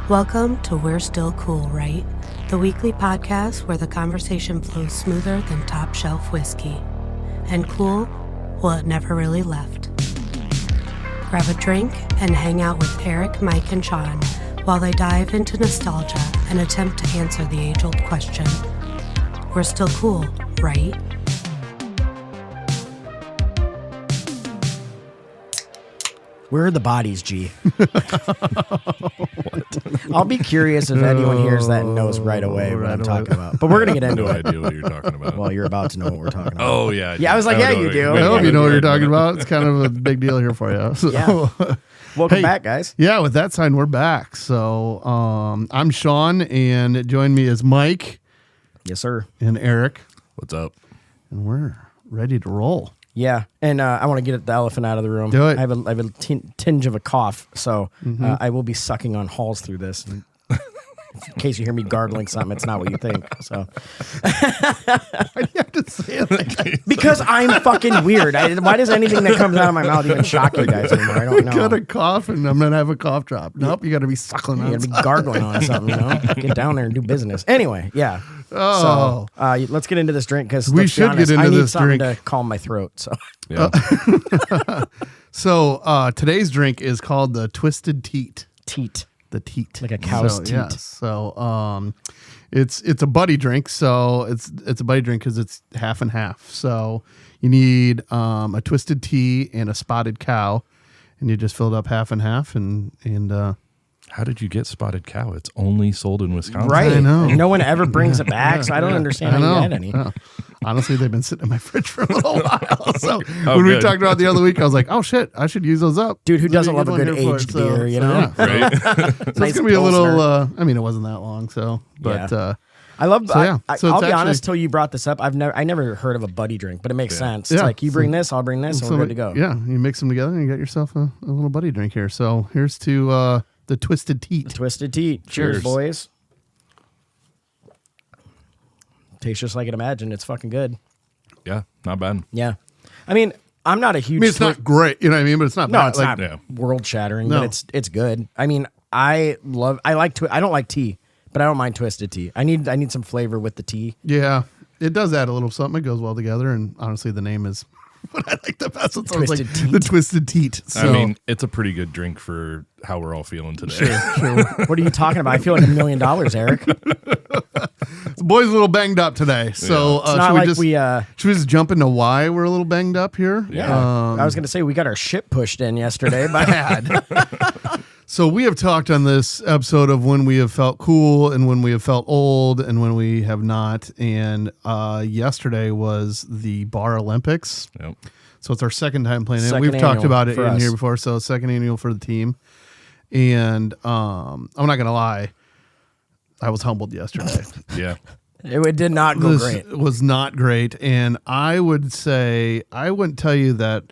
Welcome to We're Still Cool, Right? The weekly podcast where the conversation flows smoother than top shelf whiskey. And cool, well, it never really left. Grab a drink and hang out with Erik, Mike, and Shaun while they dive into nostalgia and attempt to answer the age-old question. We're still cool, right? Where are the bodies, G? I'll be curious if anyone hears that and knows right away what I'm talking about. But we're going to get into it. No idea what you're talking about. Well, you're about to know what we're talking about. Oh, yeah. Yeah, I was like, yeah, you do. I hope you know what you're talking about. It's kind of a big deal here for you. So, Yeah. Welcome back, guys. Yeah, with that sign, we're back. So I'm Shaun, and join me is Mike. Yes, sir. And Erik. What's up? And we're ready to roll. Yeah, and I want to get the elephant out of the room. Do it. I have a tinge of a cough, so I will be sucking on halls through this. In case you hear me gargling something, it's not what you think. So Why do you have to say it like that? because I'm fucking weird. Why does anything that comes out of my mouth even shock you guys anymore? I don't know. Got a cough, and I'm going to have a cough drop. Nope, you got to be suckling You on gotta be gargling on something, you know? Get down there and do business. Anyway, yeah. Oh. So let's get into this drink because We should get into I need this something drink. to calm my throat. So Yeah. So today's drink is called the Twisted Teat. teat. The teat, Like a cow's teat. Yes. So it's a buddy drink. So it's a buddy drink because it's half and half. So you need a twisted tea and a spotted cow, and you just fill it up half and half. And How did you get spotted cow? It's only sold in Wisconsin. Right. I know. No one ever brings it back, so I don't understand how you had any. Yeah. Honestly, they've been sitting in my fridge for a little while. So Oh, when we good. talked about it the other week, I was like, oh shit, I should use those up. Dude, who This doesn't would be love a one good here for aged it. So- beer, you so, know? yeah. Right. So Nice it's gonna be a Pilsner. little. I mean, it wasn't that long. So, but Yeah. I love. So, yeah. So I'll it's be honest. actually- Till you brought this up, I never heard of a buddy drink, but it makes sense. It's Yeah. like you bring this, I'll bring this, and we're good to go. Yeah, you mix them together and you got yourself a little buddy drink here. So here's to the Twisted Teat. Twisted Teat. Cheers, Cheers. boys. Tastes just like it imagined. It's fucking good. Yeah, not bad. Yeah. I mean, I'm not a huge. I mean, it's not great, you know what I mean, but it's not No, bad. it's Like, not yeah. world shattering, No. but it's good. I mean, I don't like tea, but I don't mind twisted tea. I need some flavor with the tea. Yeah, it does add a little something. It goes well together, and honestly, the name is what I like the best. It's always like Twisted Teat. the Twisted Teat. So, I mean, it's a pretty good drink for how we're all feeling today. sure. What are you talking about? I feel like $1 million, Erik. The boy's a little banged up today. So It's not should like we just we. should we just jump into why we're a little banged up here? Yeah, I was gonna say we got our shit pushed in yesterday, but So we have talked on this episode of when we have felt cool and when we have felt old and when we have not. And yesterday was the Bar Olympics. Yep. So it's our second time playing it. Second We've talked annual about it for in us. here before. So second annual for the team. And I'm not going to lie. I was humbled yesterday. Yeah. it did not go This great. was not great. And I would say, I wouldn't tell you that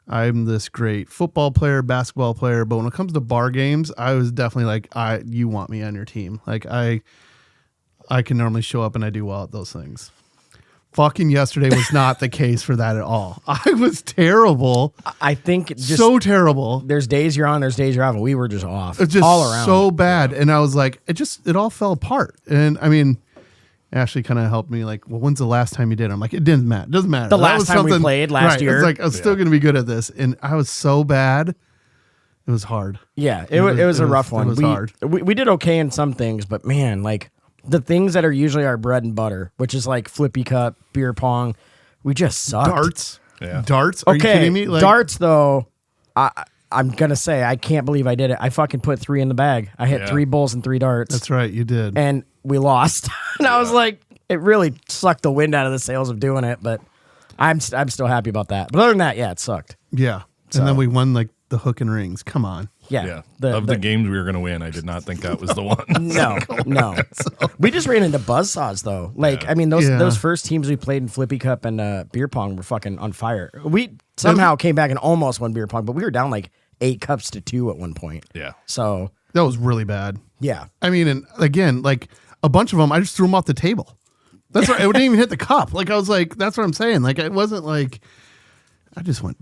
I'm this great football player, basketball player, but when it comes to bar games, I was definitely like, you want me on your team. Like I can normally show up and I do well at those things. Fucking yesterday was not the case for that at all. I was terrible. I think just So terrible. there's days you're on, there's days you're off. And we were just off. It's just all around. so bad. And I was like, it all fell apart. And I mean, Ashley kind of helped me like, well, when's the last time you did it? I'm like, it didn't matter. It doesn't matter. The That last was time we something- played last right. year. It's like, I was still going to be good at this. And I was so bad. It was hard. Yeah, it was a rough one. It was hard. We did okay in some things, but man, like the things that are usually our bread and butter, which is like flippy cup, beer pong, we just sucked. Darts. Yeah. Darts. Are you Okay, kidding me? Like, darts though. I'm gonna say I can't believe I did it. I fucking put 3 in the bag. I hit Yeah. 3 bulls and 3 darts. That's right. You did. And we lost. And I was like, it really sucked the wind out of the sails of doing it. But I'm still happy about that. But other than that, yeah, it sucked. yeah. So- And then we won like the hook and rings. Come on. Yeah. Yeah. The of the games we were going to win, I did not think that was the one. No. We just ran into buzzsaws though. Like, I mean, those first teams we played in Flippy Cup and beer pong were fucking on fire. We somehow came back and almost won beer pong, but we were down like 8 cups to 2 at one point. Yeah. So That was really bad. yeah. I mean, and again, like a bunch of them, I just threw them off the table. That's right. It didn't even hit the cup. Like I was like, that's what I'm saying. Like it wasn't like I just went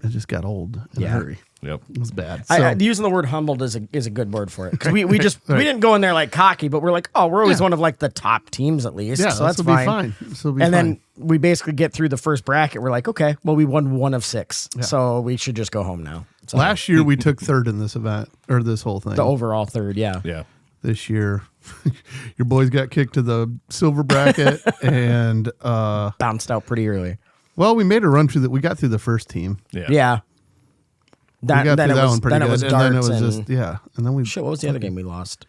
it just got old in a hurry. Yep. It was bad. So, using the word humbled is a good word for it, because we just we didn't go in there like cocky, but we're like, oh, we're always one of like the top teams at least, so that's fine. Then we basically get through the first bracket. We're like, okay, well, we won 1 of 6, so we should just go home now. So, last year we took 3rd in this event, or this whole thing. The overall 3rd, yeah. This year, your boys got kicked to the silver bracket and bounced out pretty early. Well, we made a run through that. We got through the first team. Yeah. Then it was darts, and then it was and then we shit. What was the other game we lost?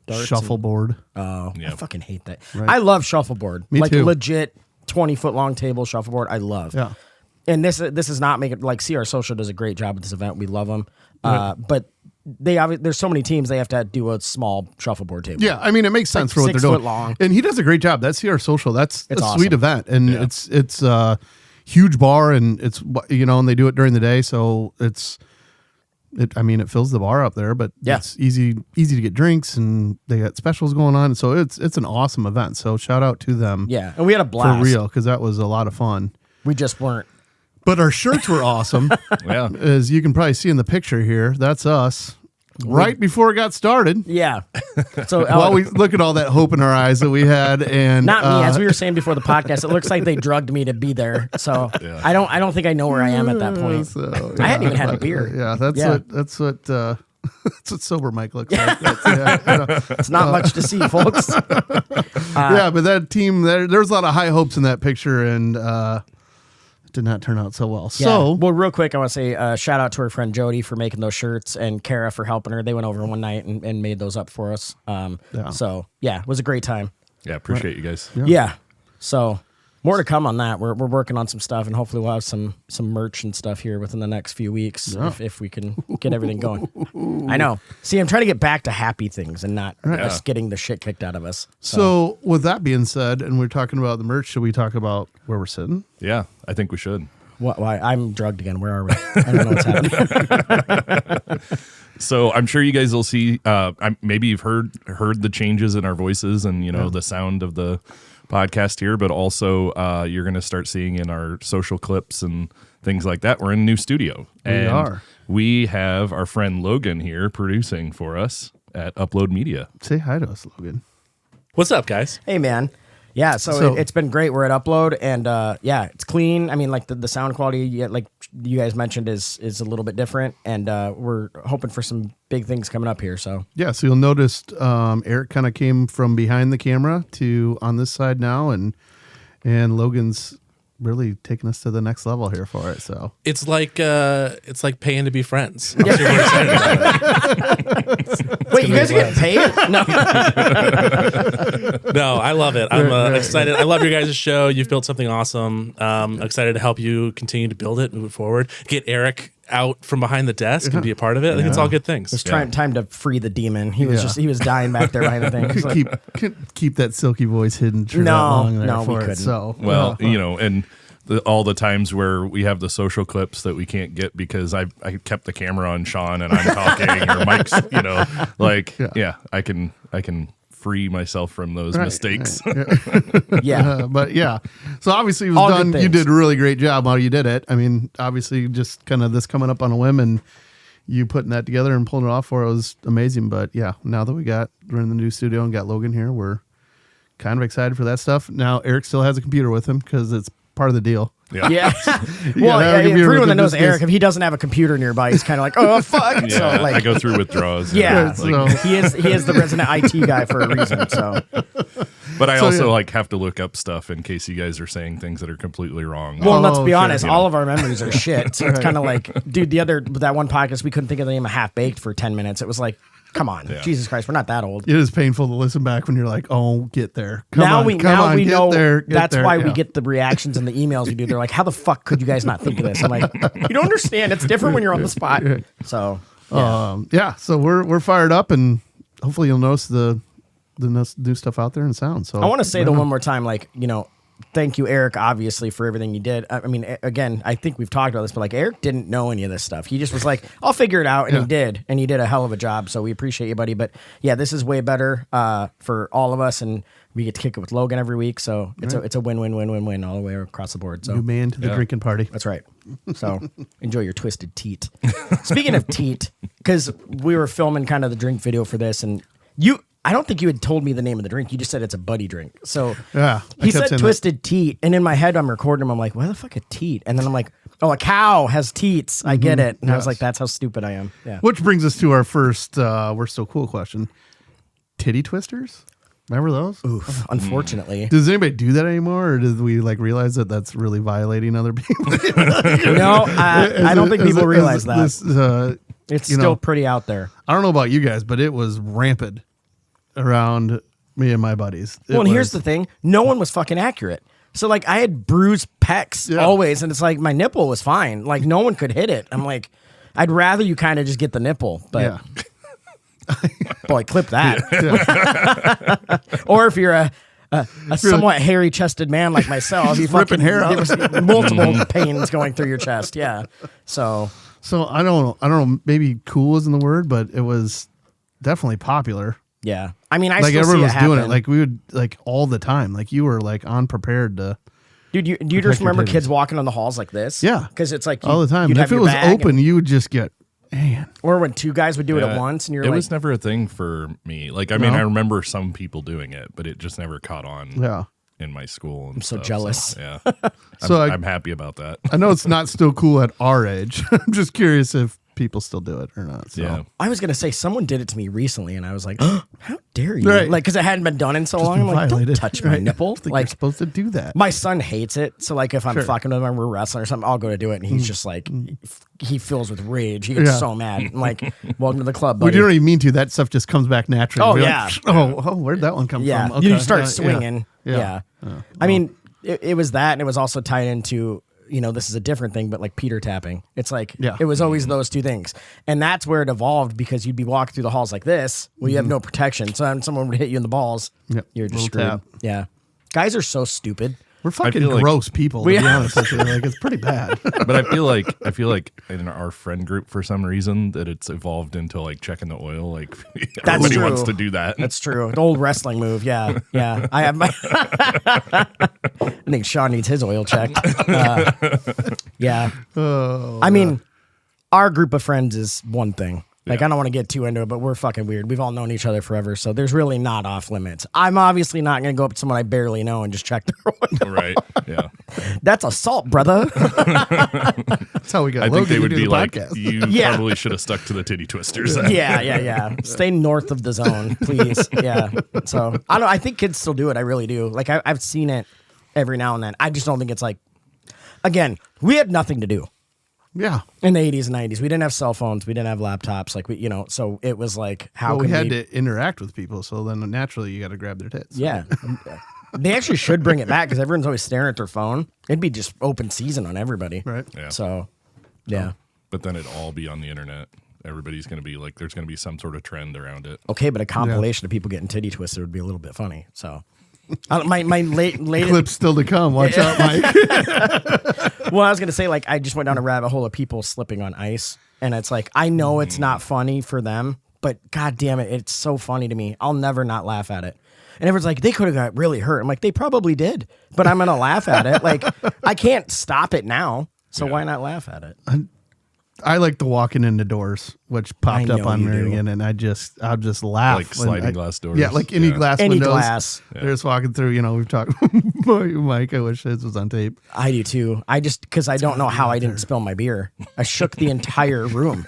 Darts shuffleboard. I fucking hate that. Right. I love shuffleboard. Me like too. Legit 20-foot long table shuffleboard. I love. Yeah. And this is not making like CR Social does a great job at this event. We love them. But there's so many teams, they have to do a small shuffleboard table. Yeah, I mean it makes sense for what they're doing. 6 foot long. And he does a great job. That's CR Social. That's a awesome. sweet event, and it's huge bar, and it's and they do it during the day, so it fills the bar up there, but it's easy to get drinks, and they got specials going on, so it's an awesome event. So shout out to them. Yeah, and we had a blast for real, because that was a lot of fun. We just weren't. But our shirts were awesome. Yeah. As you can probably see in the picture here, that's us. Right before it got started. Yeah. So while we look at all that hope in our eyes that we had, and not me, as we were saying before the podcast, it looks like they drugged me to be there. So I don't think I know where I am at that point. So, I hadn't even had a beer. Yeah, that's what that's what sober Mike looks like. It's not much to see, folks. But that team, there's a lot of high hopes in that picture, and did not turn out so well. Yeah. So, well, real quick, I want to say shout out to her friend Jody for making those shirts, and Kara for helping her. They went over one night and made those up for us. So it was a great time. Yeah, appreciate you guys. Yeah. So more to come on that. We're working on some stuff, and hopefully we'll have some merch and stuff here within the next few weeks if we can get everything going. I know. See, I'm trying to get back to happy things and not us getting the shit kicked out of us. So with that being said, and we're talking about the merch, should we talk about where we're sitting? Yeah, I think we should. Why? I'm drugged again. Where are we? I don't know what's happening. So I'm sure you guys will see. Maybe you've heard the changes in our voices and the sound of the podcast here, but also you're going to start seeing in our social clips and things like that. We're in a new studio. We have our friend Logan here producing for us at Upload Media. Say hi to us, Logan. What's up, guys? Hey, man. Yeah, so it's been great. We're at Upload, and it's clean. I mean, like the sound quality, like you guys mentioned, is a little bit different, and we're hoping for some big things coming up here. So so you'll notice Erik kind of came from behind the camera to on this side now, and Logan's really taking us to the next level here for it. So it's like paying to be friends. I'm super excited about it. Wait, you guys are getting paid? No, I love it. I'm excited. I love your guys' show. You've built something awesome. Excited to help you continue to build it, move it forward. Get Erik out from behind the desk and be a part of it. I think it's all good things. It's time to free the demon. He was dying back there behind the thing. Keep that silky voice hidden for that long there no, for we it. couldn't. So and all the times where we have the social clips that we can't get because I kept the camera on Shaun and I'm talking or Mike's, I can free myself from those mistakes. Right. So obviously it was all done. You did a really great job while you did it. I mean, obviously just kind of this coming up on a whim and you putting that together and pulling it off for it was amazing. But now that we're in the new studio and got Logan here, we're kind of excited for that stuff. Now Erik still has a computer with him because it's part of the deal. Yeah. Well, for anyone that knows Erik, if he doesn't have a computer nearby, he's kind of like, oh fuck. Yeah, so I go through withdrawals. Yeah, he is the resident IT guy for a reason. So, but I also have to look up stuff in case you guys are saying things that are completely wrong. Well, let's be honest, all of our memories are shit. So it's kind of like, dude, that one podcast we couldn't think of the name of Half Baked for 10 minutes. It was like, come on, Jesus Christ, we're not that old. It is painful to listen back when you're like, oh, get there. Now we know that's why we get the reactions and the emails we do. They're like, how the fuck could you guys not think of this? I'm like, you don't understand. It's different when you're on the spot. So so we're fired up, and hopefully you'll notice the new stuff out there and sound. So I want to say one more time, thank you, Erik, obviously, for everything you did. I mean, again, I think we've talked about this, but Erik didn't know any of this stuff. He just was like, I'll figure it out. And he did. And he did a hell of a job. So we appreciate you, buddy. But this is way better for all of us. And we get to kick it with Logan every week. So it's a win-win-win-win-win all the way across the board. So new man to the drinking party. That's right. So enjoy your twisted teat. Speaking of teat, because we were filming kind of the drink video for this, and I don't think you had told me the name of the drink. You just said it's a buddy drink. So yeah, he said twisted teat, and in my head I'm recording him. I'm like, why the fuck a teat? And then I'm like, oh, a cow has teats. I get it. And I was like, that's how stupid I am. Yeah. Which brings us to our first we're still cool question. Titty twisters? Remember those? Oof, unfortunately. Does anybody do that anymore, or did we like realize that that's really violating other people? No, I don't think people realize that. It's still pretty out there. I don't know about you guys, but it was rampant around me and my buddies. Well, and here's the thing. No one was fucking accurate. So, like, I had bruised pecs always, and it's like my nipple was fine. Like, no one could hit it. I'm like, I'd rather you kind of just get the nipple. But, boy, clip that. Or if you're a somewhat hairy-chested man like myself, you ripping hair out. There was multiple pains going through your chest. Yeah. So I don't know. Maybe cool isn't the word, but it was definitely popular. Yeah. I mean, I like still everyone see was it happen. doing it. Like we would like all the time. Like you were like unprepared to. Dude, do you just remember kids walking on the halls like this? Yeah. Because it's like all the time. You'd If have it your was bag open, you would just get, man. or when two guys would do it at once, and you're like, it was never a thing for me. Like, I mean, I remember some people doing it, but it just never caught on. Yeah. In my school, and I'm so stuff, jealous. So, yeah, So I'm happy about that. I know it's not still cool at our age. I'm just curious if people still do it or not. So. Yeah, I was gonna say someone did it to me recently, and I was like, oh, "How dare you!" Right. Like, because it hadn't been done in so long. I'm like, Violated. "Don't touch my nipple!" I don't think Like, you're supposed to do that. my son hates it. So, like, if I'm fucking with him, we're wrestling or something, I'll go to do it, and he's just like, he fills with rage. He gets so mad. I'm like, "Welcome to the club, buddy." We don't even mean to. That stuff just comes back naturally. Oh, We're yeah. like, where'd that one come Yeah, from? you Okay. start Yeah, swinging. Yeah. Yeah. I mean, it was that, and it was also tied into, this is a different thing, but like Peter tapping. It's like, it was always those two things. And that's where it evolved, because you'd be walking through the halls like this, where you have no protection. So then someone would hit you in the balls. Yep. You're just Little screwed. tap. Yeah. Guys are so stupid. We're fucking feel like- gross people, to be honest with you. Like, it's pretty bad. but I feel like in our friend group, for some reason, that it's evolved into like checking the oil. Like everybody true. wants to do that. That's true. An old wrestling move. Yeah. Yeah. I have my. I think Shaun needs his oil checked. Yeah. I mean, our group of friends is one thing. Like, I don't want to get too into it, but we're fucking weird. We've all known each other forever, so there's really not off limits. I'm obviously not going to go up to someone I barely know and just check their oil. Right. Yeah. That's assault, brother. That's how we got I Logan think they to would do be the like, podcast. you Yeah. probably should have stuck to the titty twisters. Yeah. Stay north of the zone, please. Yeah. So I think kids still do it. I really do. Like, I've seen it every now and then. I just don't think it's like, again, we had nothing to do. Yeah. In the 80s and 90s, we didn't have cell phones, we didn't have laptops, like so it was like, how Well, can we had to interact with people, so then naturally you got to grab their tits. Yeah. They actually should bring it back, because everyone's always staring at their phone. It'd be just open season on everybody. Right. Yeah. So, yeah. But then it'd all be on the internet. Everybody's going to be like, there's going to be some sort of trend around it. Okay, but a compilation of people getting titty twisted would be a little bit funny. So, my latest Clips still to come. Watch out, Mike. Well, I was gonna say, like, I just went down a rabbit hole of people slipping on ice, and it's like, I know it's not funny for them, but god damn it, it's so funny to me. I'll never not laugh at it. And everyone's like, they could have got really hurt. I'm like, they probably did, but I'm gonna laugh at it. Like, I can't stop it now, so why not laugh at it? I like the walking into doors, which popped I up know on you there do. again, and I'll just laugh. Like sliding glass doors. Yeah, like any glass Any windows. glass. They're just walking through. We've talked. Mike, I wish his was on tape. I do too. I just, because I don't know how I didn't spill my beer. I shook the entire room.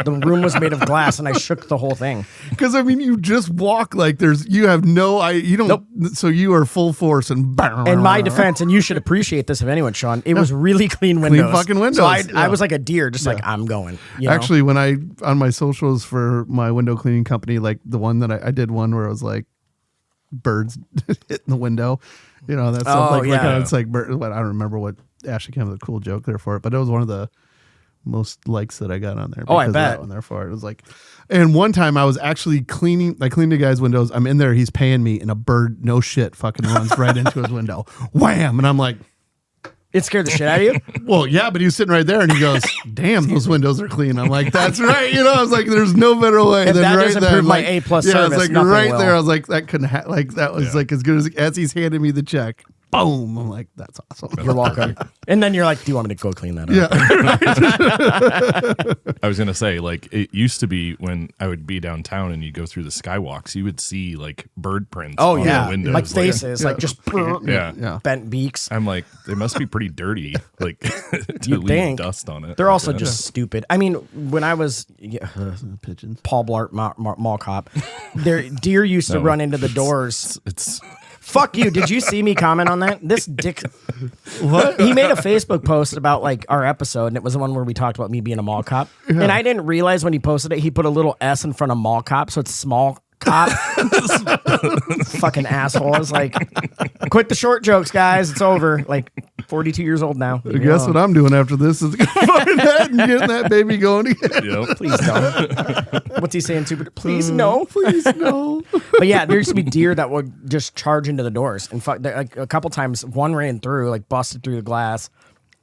The room was made of glass, and I shook the whole thing. Because I mean, you just walk like you have you don't. So you are full force and. In my defense, and you should appreciate this if anyone, Sean, it was really clean windows. fucking windows, So yeah. I was like a deer, just like, I'm going. You know? Actually, when I on my socials for my window cleaning company, like the one that I did one where it was like birds hitting the window, that stuff. Oh, like yeah. it's like I don't remember what Ashley came with a cool joke there for it, but it was one of the most likes that I got on there. Oh, I because of bet. that one there for it. It was like, and one time I was actually I cleaned a guy's windows. I'm in there, he's paying me, and a bird, no shit, fucking runs right into his window. Wham! And I'm like, it scared the shit out of you? well, yeah, but he was sitting right there, and he goes, "Damn, those windows are clean." I'm like, "That's right." I was like, "There's no better way If than that right doesn't there." prove my Like, A+ yeah, service, it's like nothing right will. there. I was like, that couldn't like that was like as good as he's handing me the check. boom. I'm like, that's awesome. You're welcome. And then you're like, do you want me to go clean that up? Yeah. I was gonna say, like, it used to be when I would be downtown and you go through the skywalks, you would see like bird prints. Oh on yeah, the windows. like faces, like just Yeah. bent beaks. I'm like, they must be pretty dirty, like to You'd leave think. dust on it. They're also Yeah. just stupid. I mean, when I was Pigeons. Paul Blart mall cop, deer used to No. run into the doors. It's Fuck you. Did you see me comment on that? This dick. What? He made a Facebook post about like our episode, and it was the one where we talked about me being a mall cop. Yeah. And I didn't realize when he posted it, he put a little S in front of mall cop, so it's small cop. Fucking asshole. I was like, quit the short jokes, guys. It's over. Like 42 years old now. I guess what I'm doing after this is fucking that and getting that baby going again. yep. Please don't. What's he saying? Super. Please no. Please no. But yeah, there used to be deer that would just charge into the doors, and fuck. Like, a couple times, one ran through, like busted through the glass.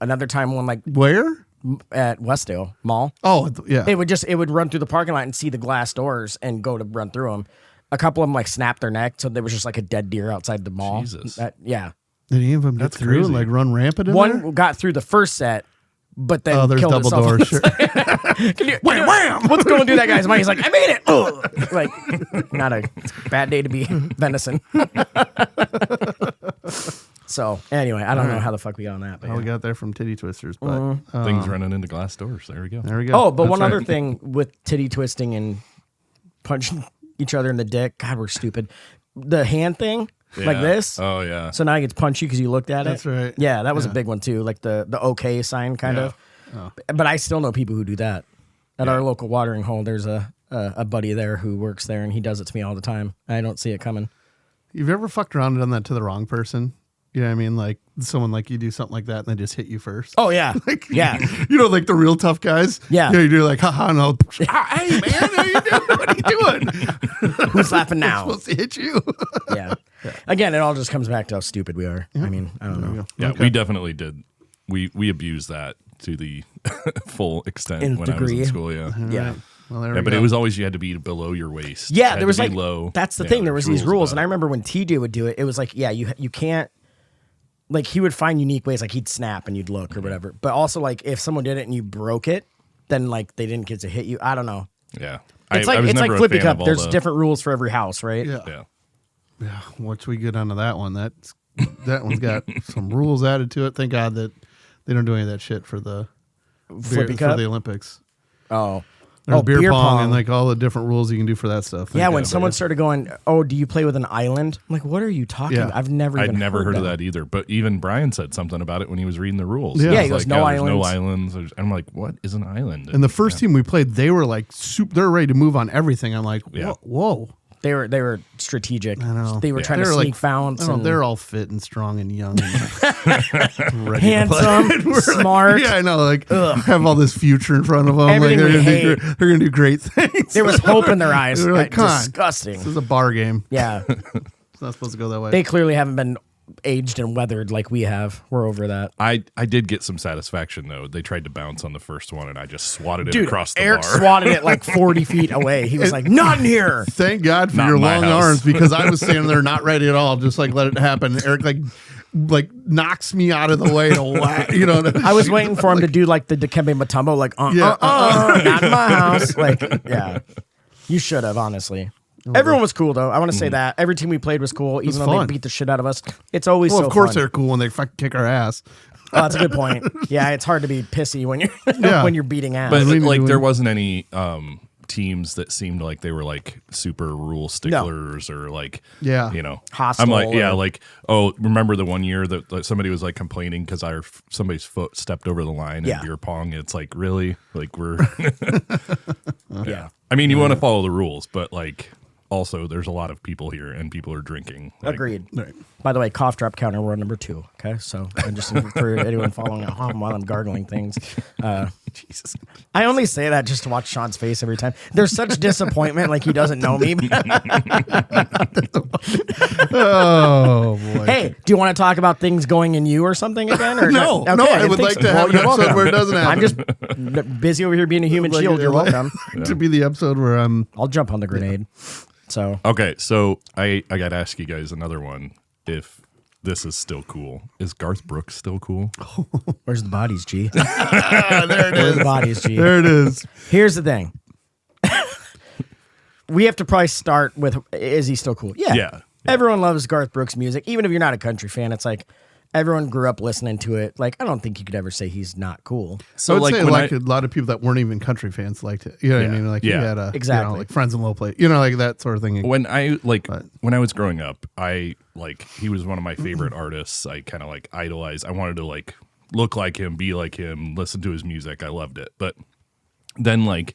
Another time, one like Where? at Westdale Mall, Oh, yeah. it would run through the parking lot and see the glass doors and go to run through them. A couple of them like snapped their neck, so there was just like a dead deer outside the mall. Jesus. Yeah, Did any of them get That's through and crazy. like run rampant in one there? got through the first set, but then Oh, there's killed double himself. doors. Sure. Wham! Let's go and do that, guys. He's like, I made it. Ugh. Like, not a bad day to be venison. So anyway, I don't know how the fuck we got on that. But How we yeah. got there from titty twisters, but Things running into glass doors. There we go. there we go. Oh, but That's one right. other thing with titty twisting and punching each other in the dick. God, we're stupid. The hand thing, like Yeah. this. Oh yeah. So now I get to punch you because you looked at it. That's right. Yeah, that was a Yeah. big one too. Like the okay sign, kind Yeah. of. But I still know people who do that. At our local watering hole, there's a buddy there who works there, and he does it to me all the time. I don't see it coming. You've ever fucked around and done that to the wrong person? You know what I mean? Like someone like you do something like that and they just hit you first. Oh yeah, yeah. You know, like the real tough guys. Yeah. You do like, haha, no. Hey man, how you doing? What are you doing? Who's laughing now? Supposed to hit you. Yeah. Again, it all just comes back to how stupid we are. I mean, I don't know. Yeah, we definitely did. We abused that to the full extent In when I was degree. in school. Yeah. Yeah. Well, there Yeah, we but go. it was always you had to be below your waist. Yeah, Had there to was be like low. that's the Yeah, thing. There was these rules, and I about remember when TJ would do it, it was like, yeah, you can't. Like he would find unique ways, like he'd snap and you'd look or whatever. But also, like if someone did it and you broke it, then like they didn't get to hit you. I don't know. it. Yeah. It's I was like never a Flippy fan Cup. of all There's the- different rules for every house, right? Yeah. Yeah. Yeah. Once we get onto that one, that one's got some rules added to it. Thank God that they don't do any of that shit for the Flippy for Cup. the Olympics. Oh, There's oh, beer pong and like all the different rules you can do for that stuff. yeah. Thank When God. someone started going, "Oh, do you play with an island?" I'm like, "What are you talking Yeah. about? I've never I'd even never heard of that either. But even Brian said something about it when he was reading the rules. Yeah. Yeah, was he goes, like, "No there's no islands." islands. I'm like, what is an island? And the first team we played, they were like they're ready to move on everything. I'm like, Yeah. whoa. They were strategic. I know. They were Yeah. trying to They're sneak like, founts. I don't know, and they're all fit and strong and young and ready handsome, to play. smart. Yeah, I know. Like have all this future in front of them. Everything like we hate. they're gonna do great things. There was hope in their eyes. They're like, come on. Disgusting. This is a bar game. Yeah, It's not supposed to go that way. they clearly haven't been aged and weathered like we have. We're over that. I did get some satisfaction though. They tried to bounce on the first one, and I just swatted it Dude, across the Eric bar. swatted it like 40 feet away. He was like, "Not in here." Thank God for Not your in my long house. arms because I was standing there not ready at all. Just like let it happen. Eric like knocks me out of the way to whack. You know. I was waiting for him to do like the Dikembe Mutombo, like, Yeah, not in my house. Like, yeah. You should have, honestly. Everyone was cool, though. I want to say that. Every team we played was cool, even though fun. they beat the shit out of us. It's always Well, so of course fun. they're cool when they fucking kick our ass. Oh, that's a good point. Yeah, it's hard to be pissy when you're Yeah. when you're beating ass. But Really like doing- there wasn't any teams that seemed like they were like super rule sticklers or like Yeah. you know Hostile I'm like yeah or- like oh remember the one year that somebody was like complaining because somebody's foot stepped over the line Yeah. in beer pong. It's like really like we're yeah. I mean you want to follow the rules but like also there's a lot of people here and people are drinking. Like, Agreed. Right. By the way, cough drop counter, we're on number 2. Okay, so I'm just for anyone following at home while I'm gargling things. Jesus. I only say that just to watch Sean's face every time. There's such disappointment, like he doesn't know me. Oh boy. Hey, do you want to talk about things going in you or something again? Or No, Okay, no, I didn't would think like so. to have an you're episode welcome. where it doesn't happen. I'm just busy over here being a human shield. You're welcome. To be the episode where I'm I'll jump on the grenade. So Okay, so I got to ask you guys another one. If this is still cool. Is Garth Brooks still cool? Where's the bodies, G? There it Where's is. the bodies, G? There it is. Here's the thing. We have to probably start with, is he still cool? Yeah. Everyone loves Garth Brooks music. Even if you're not a country fan, it's like everyone grew up listening to it. Like, I don't think you could ever say he's not cool. So I would say when like a lot of people that weren't even country fans liked it. You know what I mean? Like he had a exactly. like friends in low plate. You know, like that sort of thing. when I was growing up, he was one of my favorite artists. I kind of like idolized. I wanted to like look like him, be like him, listen to his music. I loved it. But then like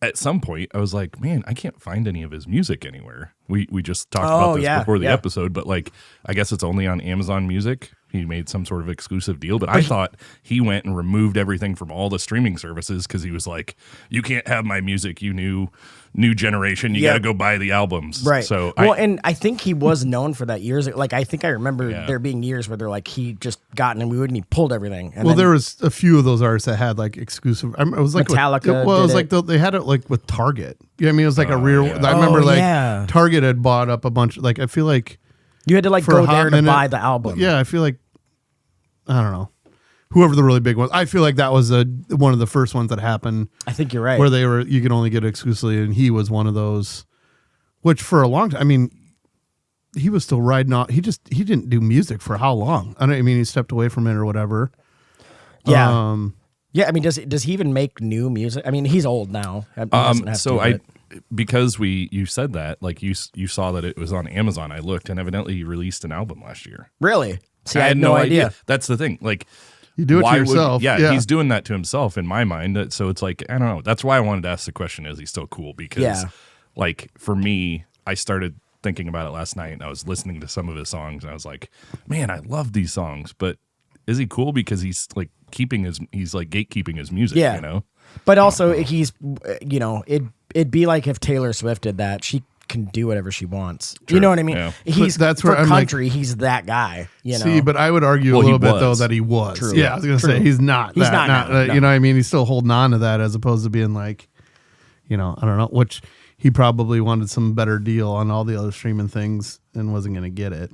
at some point I was like, man, I can't find any of his music anywhere. We just talked about this before the episode, but like I guess it's only on Amazon Music. He made some sort of exclusive deal, but I thought he went and removed everything from all the streaming services because he was like, you can't have my music, you new generation. You got to go buy the albums. Right. So and I think he was known for that years. Like, I think I remember there being years where they're like, he just got in and he pulled everything. And there was a few of those artists that had like exclusive. It was like Metallica. It was like they had it like with Target. You know what I mean? It was like a real. I remember Target had bought up a bunch. Like I feel like you had to like go there to buy the album. Yeah, I feel like I don't know. Whoever the really big ones. I feel like that was one of the first ones that happened. I think you're right. Where you could only get it exclusively, and he was one of those. Which for a long time, I mean, he was still riding off. He didn't do music for how long? I mean, he stepped away from it or whatever. Yeah. Yeah. I mean, does he even make new music? I mean, he's old now. Because you said that, like you saw that it was on Amazon. I looked, and evidently he released an album last year. Really? See, I had no idea. That's the thing. Like, you do it to yourself. He's doing that to himself in my mind. So it's like, I don't know. That's why I wanted to ask the question, is he still cool? Because like for me, I started thinking about it last night and I was listening to some of his songs and I was like, man, I love these songs, but is he cool because he's like gatekeeping his music, you know? But also he's, you know, it'd be like if Taylor Swift did that. She can do whatever she wants. True. You know what I mean? Yeah. That's where I'm country, he's that guy. You know? See, but I would argue a little bit though that he was. True. Yeah, I was gonna say he's not. He's not. No. You know what I mean? He's still holding on to that as opposed to being like, you know, I don't know. Which he probably wanted some better deal on all the other streaming things and wasn't gonna get it.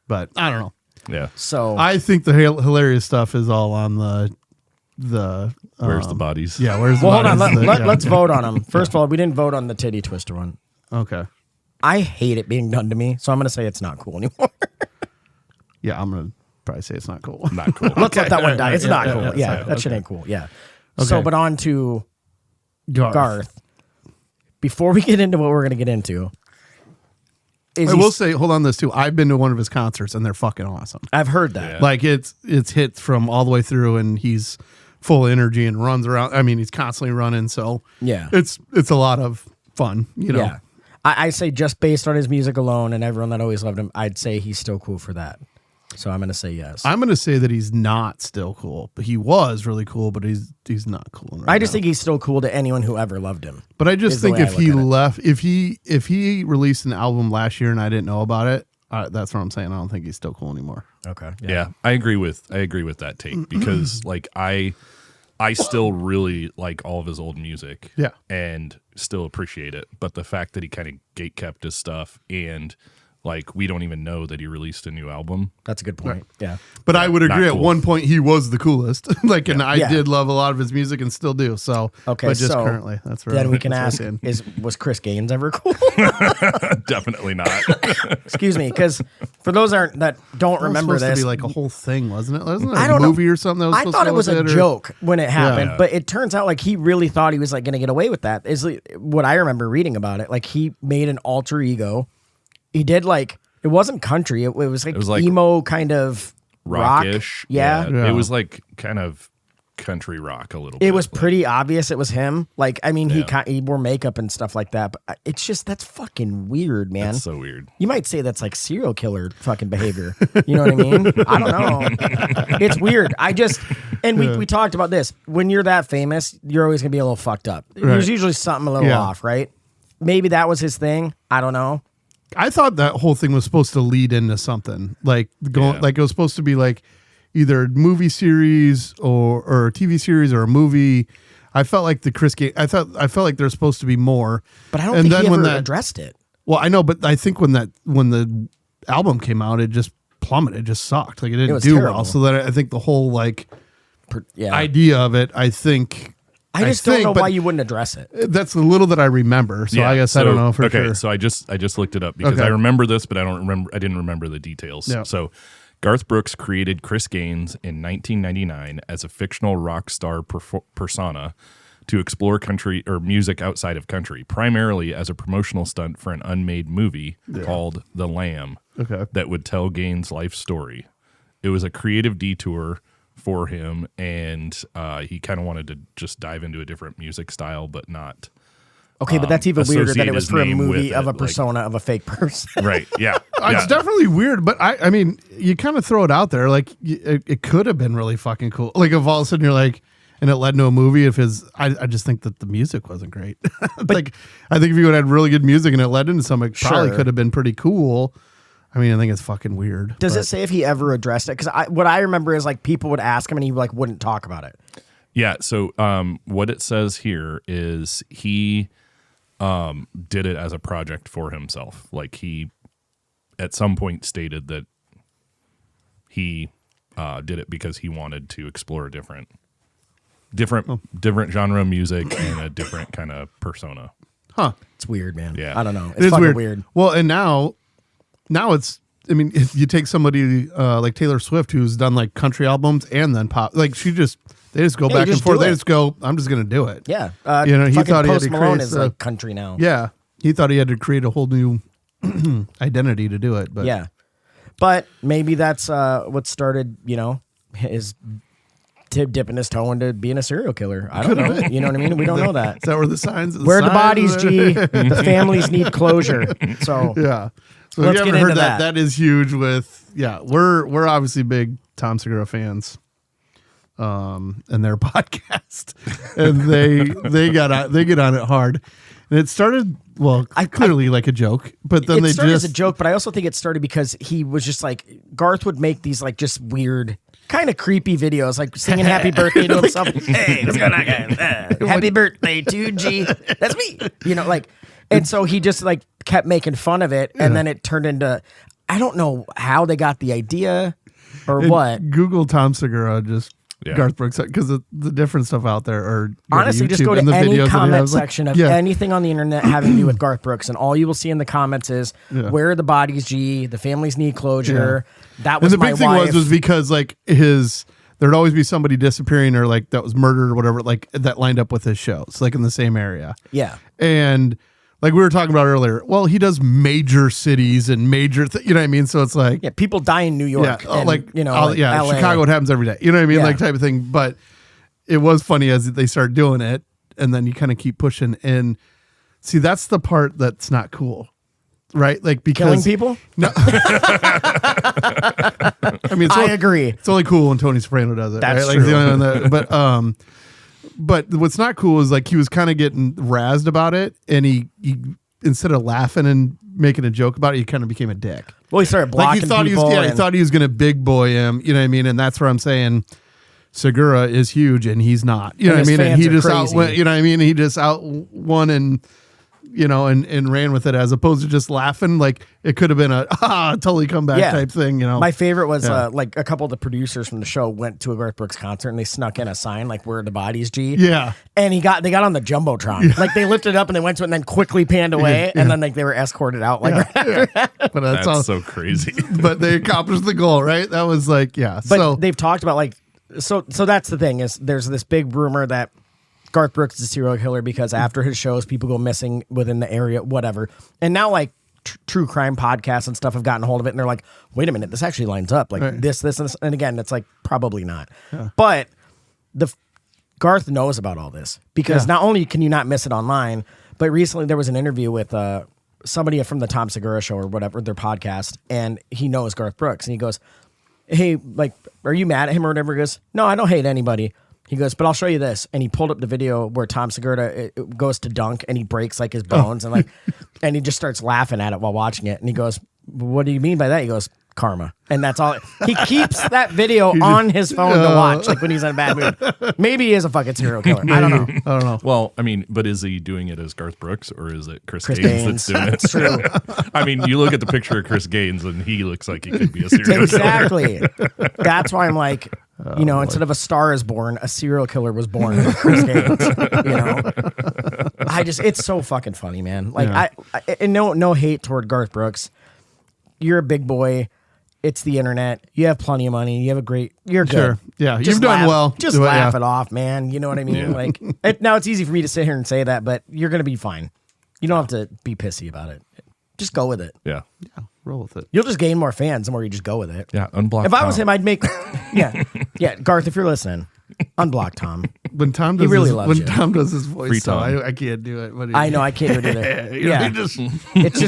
But I don't know. Yeah. So I think the hilarious stuff is all on the where's the bodies? Yeah, where's the hold bodies? on, let's vote on them. First of all, we didn't vote on the titty twister one. Okay. I hate it being done to me, so I'm going to say it's not cool anymore. Yeah, I'm going to probably say it's not cool. Not cool. Let's let that one die. It's not cool. Yeah, that shit ain't cool. Yeah. Okay. So, but on to Garth. Before we get into what we're going to get into, I will say, hold on this too. I've been to one of his concerts and they're fucking awesome. I've heard that. Yeah. Like it's hits from all the way through and he's full of energy and runs around. I mean, he's constantly running. So yeah, it's a lot of fun, you know? Yeah. I say just based on his music alone and everyone that always loved him, I'd say he's still cool for that. So I'm going to say yes. I'm going to say that he's not still cool, but he was really cool, but he's not cool right I just now. think he's still cool to anyone who ever loved him. But I just think if he left, if he released an album last year and I didn't know about it, that's what I'm saying. I don't think he's still cool anymore. Okay. Yeah, I agree with that take because like I still really like all of his old music. Yeah. And still appreciate it. But the fact that he kind of gatekept his stuff and like we don't even know that he released a new album. That's a good point. Yeah. But I would agree cool. at one point he was the coolest. Like, and I did love a lot of his music and still do. So, okay, but just so currently, that's right. Then we can ask: was Chris Gaines ever cool? Definitely not. Excuse me, because for those that don't remember this, this, to be like a whole thing, wasn't it? Wasn't it I a don't movie know. or something? That was I supposed thought to it was a joke when it happened, but it turns out like he really thought he was like going to get away with that. Is what I remember reading about it. Like he made an alter ego. He did like. It wasn't country. It was like emo kind of rockish. Rock. Yeah. It was like kind of country rock a little bit. It was pretty obvious it was him. Like, I mean, he wore makeup and stuff like that, but it's just, that's fucking weird, man. That's so weird. You might say that's like serial killer fucking behavior. You know what I mean? I don't know. It's weird. We talked about this. When you're that famous, you're always going to be a little fucked up. Right. There's usually something a little off, right? Maybe that was his thing. I don't know. I thought that whole thing was supposed to lead into something like like it was supposed to be like either a movie series or a TV series or a movie. I felt like I felt like there's supposed to be more. But I don't think he ever addressed it. Well, I know, but I think when the album came out, it just plummeted. It just sucked. Like it didn't was do terrible. well. So that I think the whole like Yeah. idea of it, I think. I just don't know but why you wouldn't address it. That's the little that I remember. So Yeah, I guess I don't know for okay, sure. so I just looked it up because Okay. I remember this, but I didn't remember the details. Yeah. So Garth Brooks created Chris Gaines in 1999 as a fictional rock star persona to explore country or music outside of country, primarily as a promotional stunt for an unmade movie called The Lamb that would tell Gaines' life story. It was a creative detour for him, and he kind of wanted to just dive into a different music style, but not. Okay, but that's even weirder that it was associate for a his name movie with of a it, like- persona of a fake person. Right? Yeah, It's definitely weird, but I mean, you kind of throw it out there. Like it could have been really fucking cool. Like if all of a sudden you're like, and it led to a movie. I just think that the music wasn't great. Like I think if you had really good music and it led into something, it probably Sure. could have been pretty cool. I mean, I think it's fucking weird. Does but- it say if he ever addressed it? Because what I remember is like people would ask him and he like wouldn't talk about it. Yeah. So what it says here is he did it as a project for himself. Like he at some point stated that he did it because he wanted to explore a different genre of music and a different kind of persona. Huh? It's weird, man. Yeah. I don't know. It's It is fucking weird. weird. Well, and now it's. I mean, if you take somebody like Taylor Swift who's done like country albums and then pop, like they just go Yeah, back you and just forth. do They it. just go, I'm just gonna do it. Yeah. You know, he fucking thought he had Post to Malone create is like country now. Yeah, he thought he had to create a whole new identity to do it. But Yeah. But maybe that's what started, his dipping his toe into being a serial killer. I don't know. You know what I mean? We don't know that. is that where the signs? Where are the bodies, signs- G? The families need closure. So Yeah. So Let's if you get haven't heard into that, that. that is huge. We're obviously big Tom Segura fans, and their podcast, and they get on it hard, and it started clearly like a joke, but then it they started just as a joke, but I also think it started because he was just like Garth would make these like just weird, kind of creepy videos, like singing "Happy Birthday" to himself. Hey, what's going on, guys? Happy birthday to G. That's me. And so he just like kept making fun of it, and then it turned into I don't know how they got the idea or what. Google Tom Segura just. Yeah. Garth Brooks, because the different stuff out there, or Honestly, just YouTube go and to the any videos that he comment has, like, section of yeah. anything on the internet having to do with Garth Brooks, and all you will see in the comments is "Where are the bodies, G? The families need closure." That was And the my big thing wife. was because like there'd always be somebody disappearing or like that was murdered or whatever, like that lined up with his shows, like in the same area. Yeah. And like we were talking about earlier, well, he does major cities and major, you know what I mean? So it's like, Yeah, people die in New York. yeah, and, like, like LA. Chicago, it happens every day. You know what I mean? Yeah. Like type of thing. But it was funny as they start doing it, and then you kind of keep pushing. And see, that's the part that's not cool. Right? Like because Killing people? No. I mean, I agree. It's only cool when Tony Soprano does it. That's right? true. Like, the only one that, but what's not cool is like he was kind of getting razzed about it, and he instead of laughing and making a joke about it, he kind of became a dick. Well, he started Like blocking he thought people. he thought he was going to big boy him. You know what I mean? And that's where I'm saying Segura is huge, and he's not. You know And what I his mean? And he fans are just crazy. outwent. You know what I mean? He just outwon and. And ran with it as opposed to just laughing. Like it could have been a totally comeback type thing. My favorite was Yeah. like a couple of the producers from the show went to a Garth Brooks concert and they snuck in a sign like "Where are the bodies, G?" Yeah. And they got on the jumbotron. Like they lifted it up and they went to it and then quickly panned away and then like they were escorted out. Like But That's all. so crazy. But they accomplished the goal, right? That was like, yeah. But so they've talked about like so that's the thing is there's this big rumor that Garth Brooks is a serial killer because after his shows people go missing within the area, whatever. And now like true crime podcasts and stuff have gotten a hold of it and they're like, wait a minute, this actually lines up. Like Right. this, and again, it's like probably not. But Garth knows about all this because not only can you not miss it online, but recently there was an interview with somebody from the Tom Segura show or whatever, their podcast, and he knows Garth Brooks and he goes, hey, like, are you mad at him or whatever? He goes, no, I don't hate anybody. He goes, but I'll show you this. And he pulled up the video where Tom Segura it goes to dunk and he breaks like his bones and like, and he just starts laughing at it while watching it. And he goes, what do you mean by that? He goes, karma, and that's all. He keeps that video on his phone to watch, like when he's in a bad mood. Maybe he is a fucking serial killer. I don't know. Well, I mean, but is he doing it as Garth Brooks or is it Chris Gaines. Gaines that's doing it? It's true. I mean, you look at the picture of Chris Gaines and he looks like he could be a serial killer. Exactly. That's why I'm like, instead of A Star Is Born, a serial killer was born with Chris Gaines. It's so fucking funny, man. Like and no hate toward Garth Brooks. You're a big boy. It's the internet. You have plenty of money. You have you're good. Sure. Yeah, Just you've done well. Just laugh it off, man. You know what I mean? Like now it's easy for me to sit here and say that, but you're gonna be fine. You don't have to be pissy about it. Just go with it. Yeah. Roll with it. You'll just gain more fans the more you just go with it. Yeah. Unblock. If I was him, I'd make Garth, if you're listening, unblock Tom. When Tom does Tom does his voice, so I can't do it. But I know I can't do it either. It's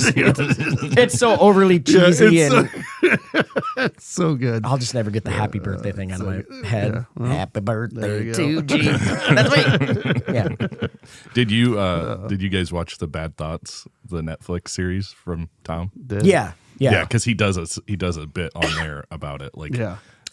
it's so overly cheesy and it's so good. I'll just never get the happy birthday thing out of my head. Yeah. Well, happy birthday you to G. That's me. Yeah. Did you guys watch the Bad Thoughts, the Netflix series from Tom? Yeah. Because he does a bit on there about it. Like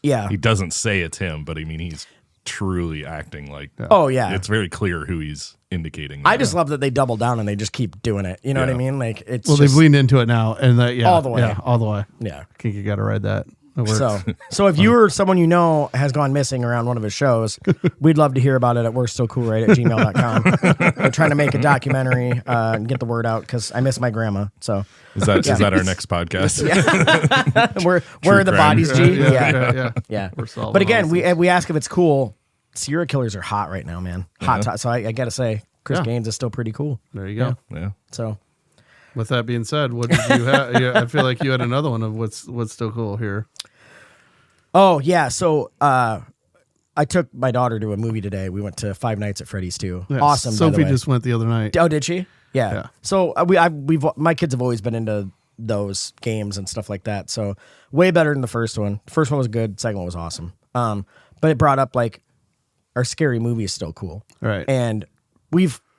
he doesn't say it's him, but I mean he's truly acting like it's very clear who he's indicating. I just love that they double down and they just keep doing it. You know what I mean? Like it's they've leaned into it now and all the way. Yeah, all the way. Yeah. I think you got to ride that. So if you or someone you know has gone missing around one of his shows, we'd love to hear about it at worststillcoolright@gmail.com. We're trying to make a documentary and get the word out because I miss my grandma. So is that our next podcast? Where are the bodies, G? Yeah. But again, we ask if it's cool. Serial killers are hot right now, man. Hot. So I got to say, Chris Gaines is still pretty cool. There you go. Yeah. So. With that being said, what did you have? I feel like you had another one of what's still cool here. Oh yeah, so I took my daughter to a movie today. We went to Five Nights at Freddy's 2. Yes. Awesome. Sophie just went the other night. Oh, did she? Yeah. So my kids have always been into those games and stuff like that. So way better than the first one. First one was good. Second one was awesome. But it brought up like our scary movie is still cool. Right. And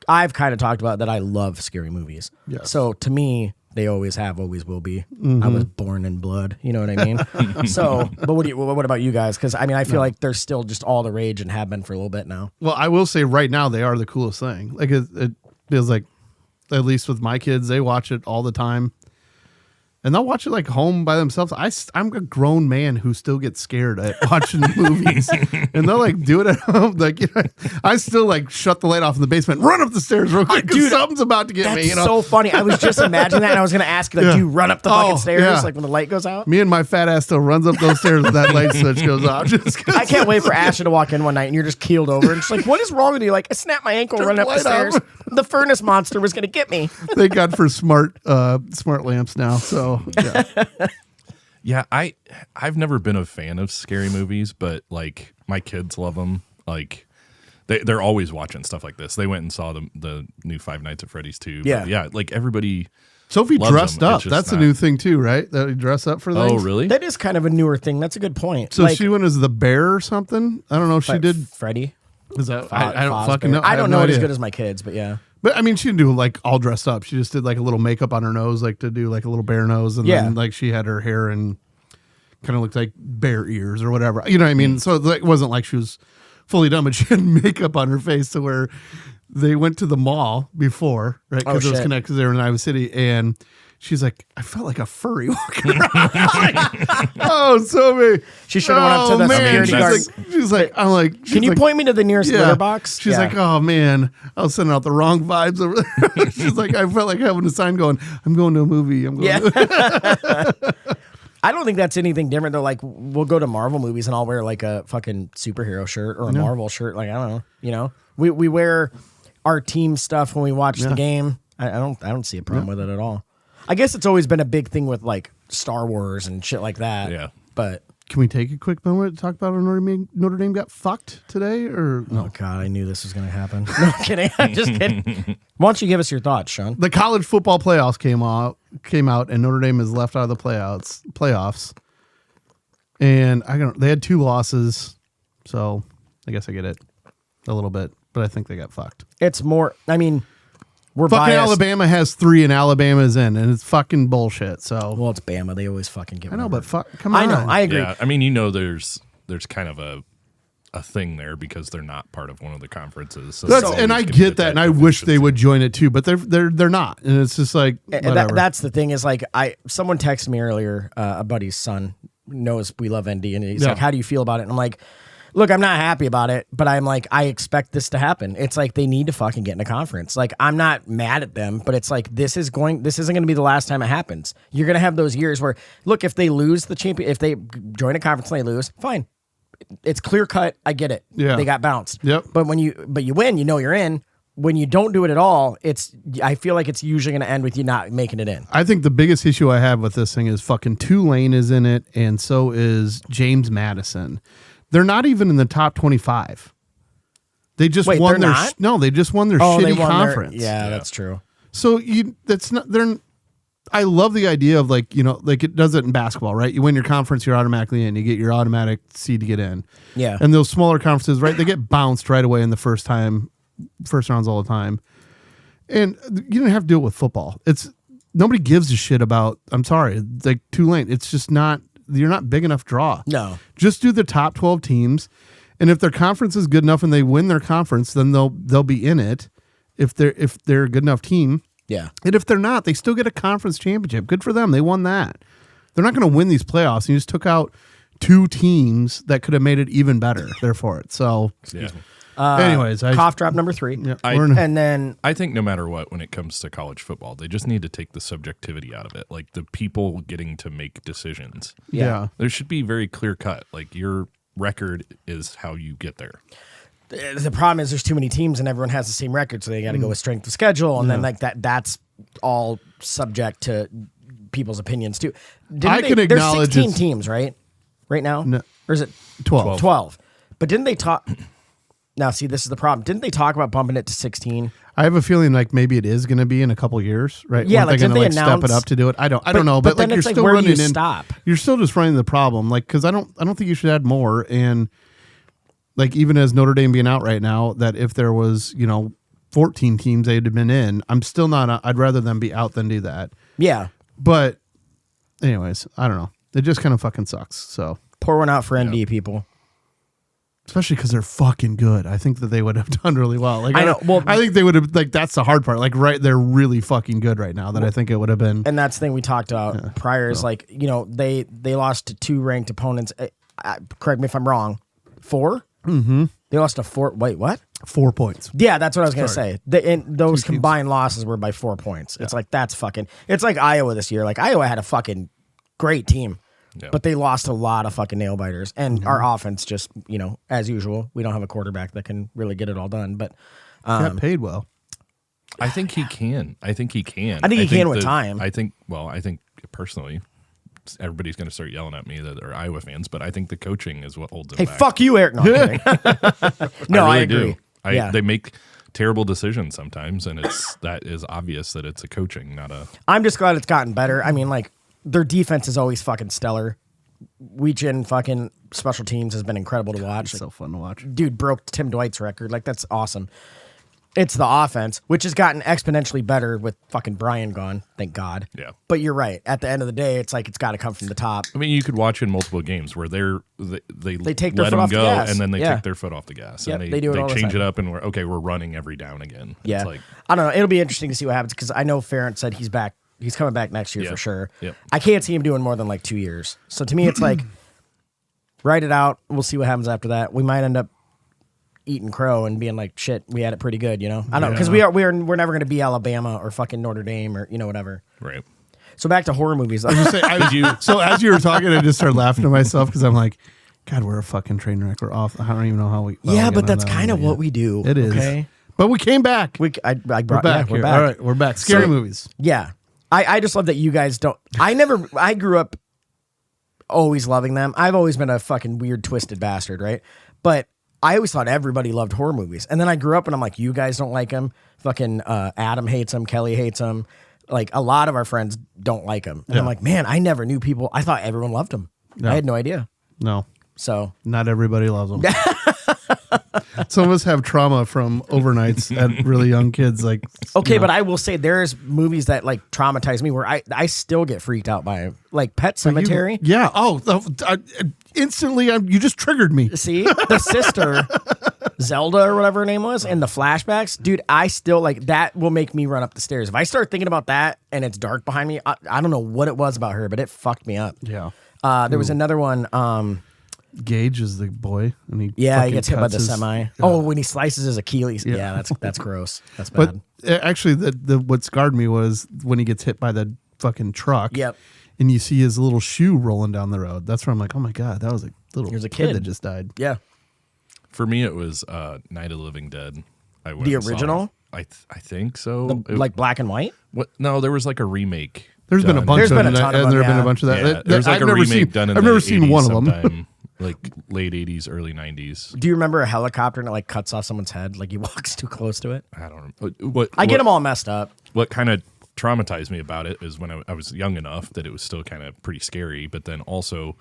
I've kind of talked about that. I love scary movies. Yes. So to me, they always will be. I was born in blood. You know what I mean? So, but what about you guys? Because I mean, I feel like they're still just all the rage and have been for a little bit now. Well, I will say right now they are the coolest thing. Like it feels like, at least with my kids, they watch it all the time. And they'll watch it like home by themselves. I'm a grown man who still gets scared at watching movies, and they'll like do it at home. Like I still like shut the light off in the basement, run up the stairs real quick, dude. Something's about to get me. That's so funny. I was just imagining that, and I was going to ask you, like, do you run up the fucking stairs like when the light goes out? Me and my fat ass still runs up those stairs when that light switch goes off. I can't wait for Asher to walk in one night, and you're just keeled over, and she's like, "What is wrong with you?" Like, I snapped my ankle running up the stairs. The furnace monster was going to get me. Thank God for smart lamps now. So yeah. Yeah, I've never been a fan of scary movies, but like my kids love them. Like they're always watching stuff like this. They went and saw the new Five Nights at Freddy's 2. Yeah, like everybody. Sophie dressed them. up. That's a new thing too, right? That you dress up for things. Oh, really? That is kind of a newer thing. That's a good point. So she went as the bear or something. I don't know if she did. Freddy. Is that? I don't fucking know. I don't know it as good as my kids, but yeah. But I mean, she didn't do like all dressed up. She just did like a little makeup on her nose, like to do like a little bear nose, and then like she had her hair and kind of looked like bear ears or whatever. You know what I mean? So it wasn't like she was fully done, but she had makeup on her face to where they went to the mall before, right? Because it was connected because they were in Iowa City, and she's like, I felt like a furry walking around. Sophie. She should have went up to the security guard. She's like, I'm like, can you point me to the nearest litter box? She's like, oh man, I was sending out the wrong vibes over there. She's like, I felt like having a sign going, I'm going to a movie. I'm going to I don't think that's anything different though. Like we'll go to Marvel movies and I'll wear like a fucking superhero shirt or a Marvel shirt. Like, I don't know, you know, we wear our team stuff when we watch the game. I don't see a problem with it at all. I guess it's always been a big thing with like Star Wars and shit like that. Yeah. But can we take a quick moment to talk about how Notre Dame got fucked today? Or no? Oh God, I knew this was going to happen. No I'm kidding. I'm just kidding. Why don't you give us your thoughts, Shaun? The college football playoffs came out, and Notre Dame is left out of the playoffs. And they had 2 losses, so I guess I get it a little bit, but I think they got fucked. It's more. I mean, We're fucking biased. Alabama has 3 and Alabama's in, and it's fucking bullshit. So Well, it's Bama. They always fucking give. I know, number. but fuck, come on. I know. I agree. Yeah, I mean, you know, there's kind of a thing there because they're not part of one of the conferences. So That's, it's and I always gonna get that, and I wish they deficiency. would join it too, but they're not, and it's just like whatever. That's the thing is like someone texted me earlier, a buddy's son knows we love ND, and he's Yeah. like, "How do you feel about it?" And I'm like, "Look, I'm not happy about it, but I'm like, I expect this to happen. It's like they need to fucking get in a conference. Like I'm not mad at them, but it's like this isn't going to be the last time it happens. You're gonna have those years where look, if they lose the champion, if they join a conference and they lose, fine." It's clear cut. I get it. Yeah. They got bounced. Yep. But when you win, you know you're in. When you don't do it at all, I feel like it's usually going to end with you not making it in. I think the biggest issue I have with this thing is fucking Tulane is in it, and so is James Madison. They're not even in the top 25. They just Wait, won they're their not? no. They just won their Oh, they shitty won conference. yeah, that's true. So that's not they're. I love the idea of like like it does it in basketball, right? You win your conference, you're automatically in. You get your automatic seed to get in. Yeah. And those smaller conferences, right? They get bounced right away in the first rounds all the time. And you don't have to deal with football. Nobody gives a shit about. I'm sorry, like Tulane. It's just not. You're not big enough draw. No. Just do the top 12 teams, and if their conference is good enough and they win their conference, then they'll be in it. If they're a good enough team. Yeah. And if they're not, they still get a conference championship. Good for them. They won that. They're not going to win these playoffs. And you just took out 2 teams that could have made it even better. They're for it. So, Yeah. anyways, Cough drop number 3. yeah, And then I think no matter what, when it comes to college football, they just need to take the subjectivity out of it. Like the people getting to make decisions. yeah. There should be very clear cut. Like your record is how you get there. the problem is there's too many teams and everyone has the same record, so they got to go with strength of schedule, and then like that's all subject to people's opinions too. I can acknowledge there's 16 it's- teams, right now? No. Or is it 12. 12. But didn't they talk? Now, see, this is the problem. Didn't they talk about bumping it to 16? I have a feeling like maybe it is going to be in a couple years, right? Yeah, Weren't like, they going to didn't they like step it announce- up to do it? I don't know, but then like it's you're like, still where do running you in. stop? You're still just running the problem, like because I don't think you should add more. And like even as Notre Dame being out right now, that if there was 14 teams they'd have been in, I'm still not. I'd rather them be out than do that. Yeah. But anyways, I don't know. It just kind of fucking sucks. So Pour one out for ND people. especially because they're fucking good. I think that they would have done really well. Like I know, well- I think they would have like that's the hard part. Like they're really fucking good right now. That I think it would have been. And that's the thing we talked about prior is like, they lost to 2 ranked opponents. Correct me if I'm wrong. 4? Mm-hmm. They lost to 4. Wait, what? 4 points. Yeah, that's what I was going to say. Those combined losses were by 4 points. It's like, that's fucking, it's like Iowa this year. Like Iowa had a fucking great team, but they lost a lot of fucking nail biters. And our offense just, as usual, we don't have a quarterback that can really get it all done. But Got paid well. I think he can. I think he can with time. I think personally, everybody's going to start yelling at me that they're Iowa fans, but I think the coaching is what holds them hey, back. fuck you, Eric. No, I'm kidding. No, I really agree. do. They make terrible decisions sometimes, and that is obvious that it's a coaching, not a. I'm just glad it's gotten better. I mean, like, their defense is always fucking stellar. Weech-in fucking special teams has been incredible to watch. It's so fun to watch. Dude broke Tim Dwight's record. Like, that's awesome. It's the offense, which has gotten exponentially better with fucking Brian gone. Thank God. Yeah. But you're right. At the end of the day, it's like it's got to come from the top. I mean, you could watch in multiple games where they take their let foot them off the go gas. and then they Yeah. take their foot off the gas. Yep, and they do it all the change time. it up and we're running every down again. Yeah. It's like, I don't know. It'll be interesting to see what happens because I know Ferentz said he's back. He's coming back next year for sure. Yep. I can't see him doing more than like 2 years. So to me, it's like, write it out. We'll see what happens after that. We might end up eating crow and being like, shit, we had it pretty good, I don't know, because we're never going to be Alabama or fucking Notre Dame or whatever. right. So back to horror movies. So as you were talking, I just started laughing to myself because I'm like, God, we're a fucking train wreck. We're off. I don't even know how we. yeah, but that's kind of what we do. It is. Okay. But we came back. I brought, We're back. we're here. back. All right, we're back. Scary movies. Yeah. I just love that you guys don't. I grew up always loving them. I've always been a fucking weird, twisted bastard, right? But I always thought everybody loved horror movies. And then I grew up and I'm like, you guys don't like them. Fucking Adam hates them. Kelly hates them. Like a lot of our friends don't like them. And I'm like, man, I never knew people. I thought everyone loved them. Yeah. I had no idea. No, So not everybody loves them. Some of us have trauma from overnights at really young kids. Like, Okay, but I will say there's movies that like traumatize me where I still get freaked out by them. Like Pet Sematary. Yeah. Oh, instantly, you just triggered me. See, the sister, Zelda or whatever her name was, in the flashbacks, dude, I still like that will make me run up the stairs. If I start thinking about that and it's dark behind me, I don't know what it was about her, but it fucked me up. Yeah. There was another one. Gage is the boy, and he He fucking gets hit by cuts the his- semi. Oh, when he slices his Achilles. Yeah, that's gross. That's But bad. actually, the what scarred me was when he gets hit by the fucking truck. Yep. And you see his little shoe rolling down the road. That's where I'm like, oh my god, that was a little He was a kid kid. that just died. Yeah. For me, it was Night of the Living Dead. I went The and saw. original? I think so. It- Like black and white. what? No, there was like a remake. There's been a done. bunch There's of been a them, ton of and them, there have been yeah. a bunch of that. Yeah, there's like I've a never remake seen. done in I've the never seen 80s one of them. sometime, like late 80s, early 90s. Do you remember a helicopter and it like cuts off someone's head? Like he walks too close to it. I don't know. What I get them all messed up. What kind of traumatized me about it is when I was young enough that it was still kind of pretty scary, but then also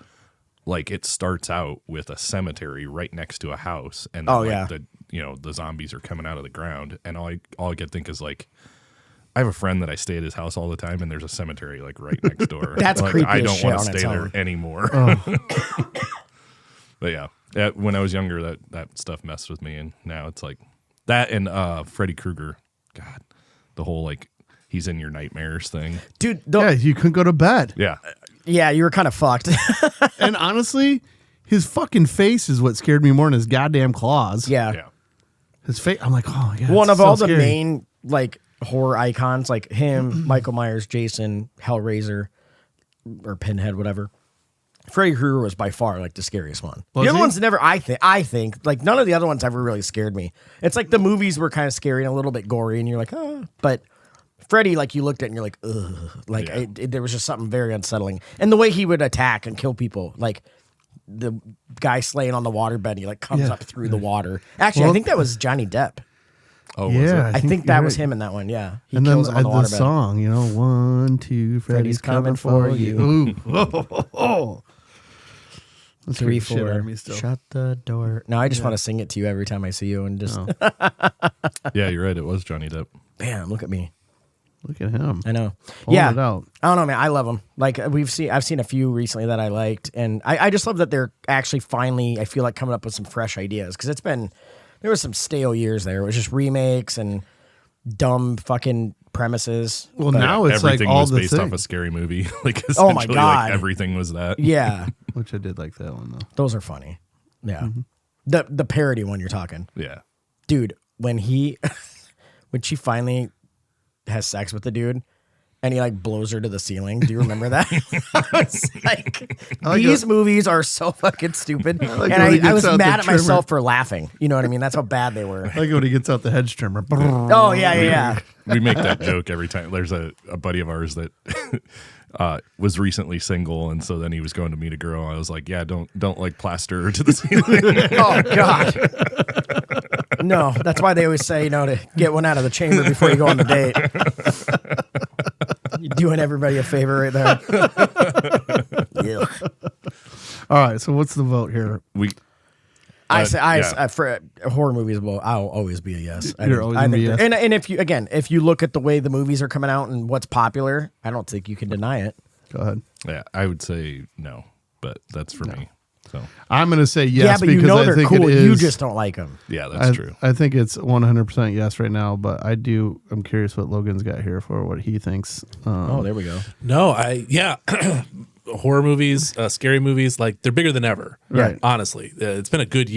like it starts out with a cemetery right next to a house, and then, Oh, like, yeah. the zombies are coming out of the ground, and all I could think is like, I have a friend that I stay at his house all the time, and there's a cemetery like right next door. That's like, creepy I as don't shit want on to its stay there own. anymore. But yeah, when I was younger, that stuff messed with me, and now it's like that and Freddy Krueger. God, the whole like he's in your nightmares thing. Dude, Yeah, you couldn't go to bed. Yeah, yeah, you were kind of fucked. And honestly, his fucking face is what scared me more than his goddamn claws. yeah. yeah. His face. I'm like, oh yeah. One it's of so all the scary. main like horror icons, like him, Michael Myers, Jason, Hellraiser, or Pinhead, whatever. Freddy Krueger was by far like the scariest one. Was the other he? ones never. I think like none of the other ones ever really scared me. It's like the movies were kind of scary and a little bit gory, and you're like, oh, but Freddy, like you looked at it and you're like, ugh, like Yeah. there was just something very unsettling, and the way he would attack and kill people, like the guy slaying on the waterbed, he like comes Yeah. up through the water. Actually, I Well- think that was Johnny Depp. Oh, was Yeah, it? I think you're that was right. him in that one. Yeah, he And then kills him on the the waterbed. song, 1, 2, Freddy's coming for you. Ooh. Oh. That scared 3, the shit out 4. of me still. Shut the door. No, I just want to sing it to you every time I see you, and just Yeah, you're right. It was Johnny Depp. bam, look at me. Look at him. I know. Pulling yeah, it out. I don't know, man. I love them. Like I've seen a few recently that I liked, and I just love that they're actually finally. I feel like coming up with some fresh ideas because there was some stale years there. It was just remakes and dumb fucking premises. Well, But- now it's Everything like all was the based off things. a scary movie. Like Oh my essentially, God. like everything was that. yeah, Which I did like that one though. those are funny. Yeah, Mm-hmm. the parody one you're talking. Yeah. Dude, when she finally has sex with the dude and he like blows her to the ceiling. Do you remember that? I was like, these movies are so fucking stupid. like and when he I gets was out mad the at myself trimmer. for laughing. You know what I mean? That's how bad they were. I like when he gets out the hedge trimmer. Oh, yeah. We make that joke every time. There's a buddy of ours that was recently single, and so then he was going to meet a girl. I was like, yeah, don't like plaster her to the ceiling. Oh, God. No, that's why they always say, to get one out of the chamber before you go on the date. You're doing everybody a favor right there. Ugh. All right, so what's the vote here? we For horror movies, well, I'll always be a yes. You're always gonna be a yes. And if you look at the way the movies are coming out and what's popular, I don't think you can deny it. Go ahead. yeah, I would say no, but that's for me. So I'm going to say yes yeah, but you because know I they're think cool. it is. You just don't like them. yeah, that's true. I think it's 100% yes right now, but I'm curious what Logan's got here for what he thinks. Oh, there we go. No, horror movies, scary movies, like they're bigger than ever. Right. Honestly, it's been a good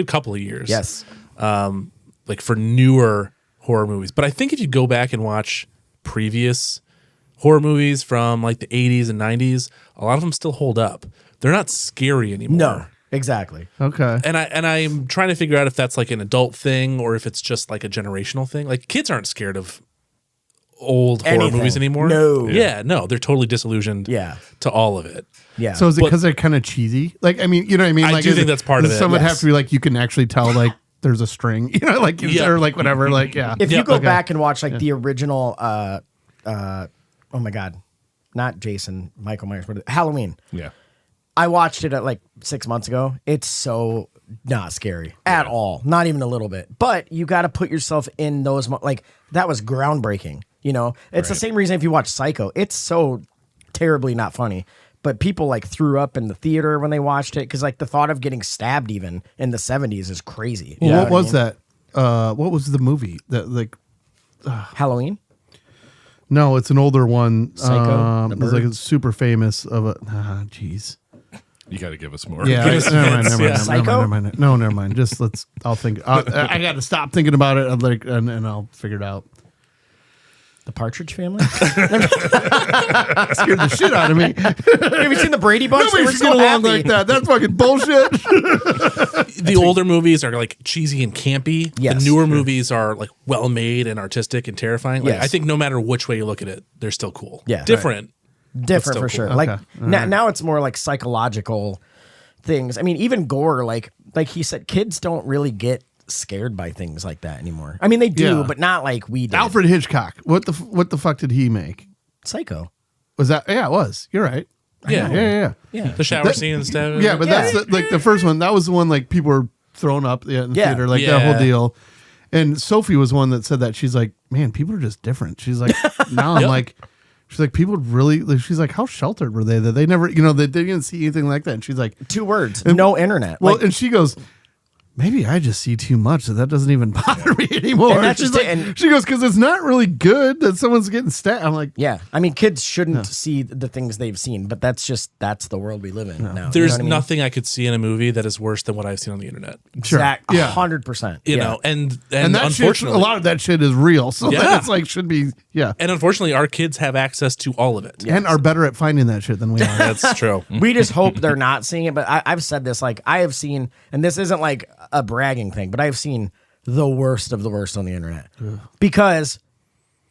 couple of years. Yes. Like for newer horror movies. But I think if you go back and watch previous horror movies from like the 80s and 90s, a lot of them still hold up. They're not scary anymore. No, exactly. Okay. And I'm trying to figure out if that's like an adult thing or if it's just like a generational thing. Like kids aren't scared of old horror Anything. movies anymore. No. Yeah, no, they're totally disillusioned Yeah. to all of it. Yeah. So is it But- because they're kind of cheesy? Like, I mean, you know what I mean? I Like, do is think that's part of does it, Some would yes. have to be like, you can actually tell, like, there's a string, like, Yeah. or like whatever. Like, yeah. if you Yeah, go okay. back and watch like the original, oh my God, not Jason, Michael Myers, but Halloween. Yeah. I watched it at like 6 months ago. It's so not scary at all, not even a little bit. But you got to put yourself in those like that was groundbreaking. You know, it's the same reason if you watch Psycho, it's so terribly not funny. But people like threw up in the theater when they watched it because like the thought of getting stabbed even in the 70s is crazy. Well, what was that? What was the movie that like Halloween? No, it's an older one. Psycho? It was like it's super famous of a. Jeez. You got to give us more. Yeah, never mind. Psycho? Never mind. No, never mind. Just let's. I'll think. I got to stop thinking about it. And I'll figure it out. The Partridge Family? Scared the shit out of me. Have you seen the Brady Bunch? Nobody should get along like that. That's fucking bullshit. The older movies are like cheesy and campy. Yes. The newer movies are like well made and artistic and terrifying. Like, Yes. I think no matter which way you look at it, they're still cool. Yeah. Different. Different for still sure. cool. Like Okay. now it's more like psychological things. I mean, even gore, like he said, kids don't really get scared by things like that anymore. I mean, they do, Yeah. but not like we did. Alfred Hitchcock. What the fuck did he make? Psycho. Was that? Yeah, it was. You're right. Yeah. Yeah. Yeah. The shower scene and stuff. Yeah, but that's like the first one. That was the one like people were thrown up in the Yeah. theater, like that whole deal. And Sophie was one that said that. She's like, man, people are just different. She's like, now I'm Yep. like, she's like, people really. Like, she's like, how sheltered were they that they never, they didn't see anything like that. And she's like, 2 words. No internet. well, Like, and she goes, maybe I just see too much, so that doesn't even bother me anymore. And that's She's just like, it, and- she goes, because it's not really good that someone's getting stabbed. I'm like, yeah. I mean, kids shouldn't see the things they've seen, but that's the world we live in now. You know There's what I mean? nothing I could see in a movie that is worse than what I've seen on the internet. sure. Exact, Yeah. 100%. You Yeah. know, and that shit, unfortunately, a lot of that shit is real. So Yeah. it's like should be, yeah. and unfortunately, our kids have access to all of it. And are better at finding that shit than we are. That's true. We just hope they're not seeing it. But I've said this, like I have seen, and this isn't like a bragging thing, but I've seen the worst of the worst on the internet because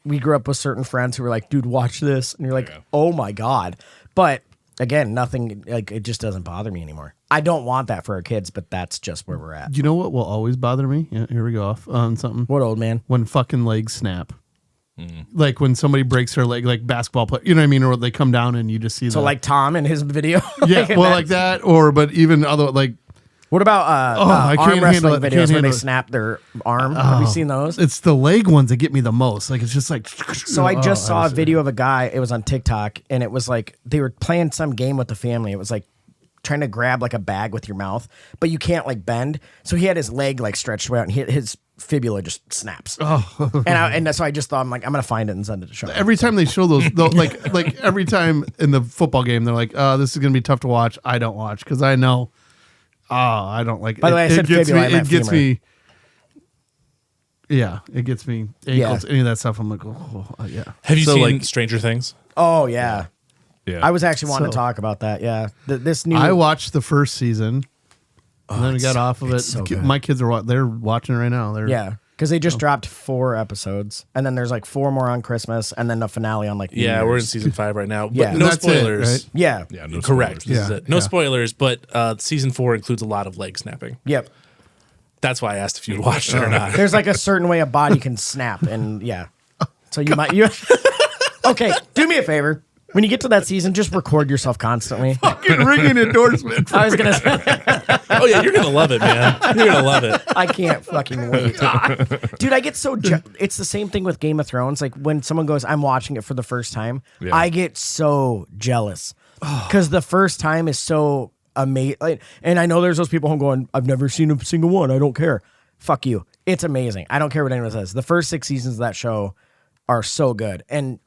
we grew up with certain friends who were like, dude, watch this. And you're like, oh my God. But again, nothing, like it just doesn't bother me anymore. I don't want that for our kids, but that's just where we're at. Do you know what will always bother me? Yeah, here we go off on something. What, old man? When fucking legs snap. Like when somebody breaks their leg, like basketball player, you know what I mean? Or they come down and you just see So like Tom in his video. yeah, Like, well, like that, but even other, like, What about I can't arm handle wrestling it. I can't videos where they handle it. snap their arm? Have you seen those? it's the leg ones that get me the most. Like, it's just like, So I just saw a video of a guy, it was on TikTok, and it was like they were playing some game with the family. It was like trying to grab like a bag with your mouth, but you can't like bend. So he had his leg like stretched way out, and his fibula just snaps. And so I just thought, I'm like, I'm gonna find it and send it to Shaun. every time they show those, like every time in the football game, they're like, this is going to be tough to watch. I don't watch because I know, I don't like it. By the way, I said gets fibula, I me, meant it gets femur. me, yeah, it gets me ankles, any of that stuff. I'm like, yeah. Have you So, seen like- Stranger Things? Oh yeah. Yeah. I was actually wanting to So- talk about that. Yeah, this new. I watched the first season, and then we got off of it. it's so good. My kids are they're watching it right now. They're Yeah, because they just dropped 4 episodes, and then there's like 4 more on Christmas, and then the finale on like New Yeah, we're in Year's. season 5 right now. But Yeah. no That's it, spoilers. right? Yeah. Yeah, no Correct. spoilers. This is Yeah, it. No yeah. spoilers, but season 4 includes a lot of leg snapping. Yep. That's why I asked if you'd watched it or not. There's like a certain way a body can snap, and yeah. So you might Okay, do me a favor. When you get to that season, just record yourself constantly. fucking ringing endorsement. I was gonna say, Oh yeah, you're gonna love it, man. You're gonna love it. I can't fucking wait, dude. I get so. It's the same thing with Game of Thrones. Like when someone goes, "I'm watching it for the first time," Yeah. I get so jealous because the first time is so amazing. Like, and I know there's those people who are going, "I've never seen a single one. I don't care." Fuck you. It's amazing. I don't care what anyone says. The first 6 seasons of that show are so good, and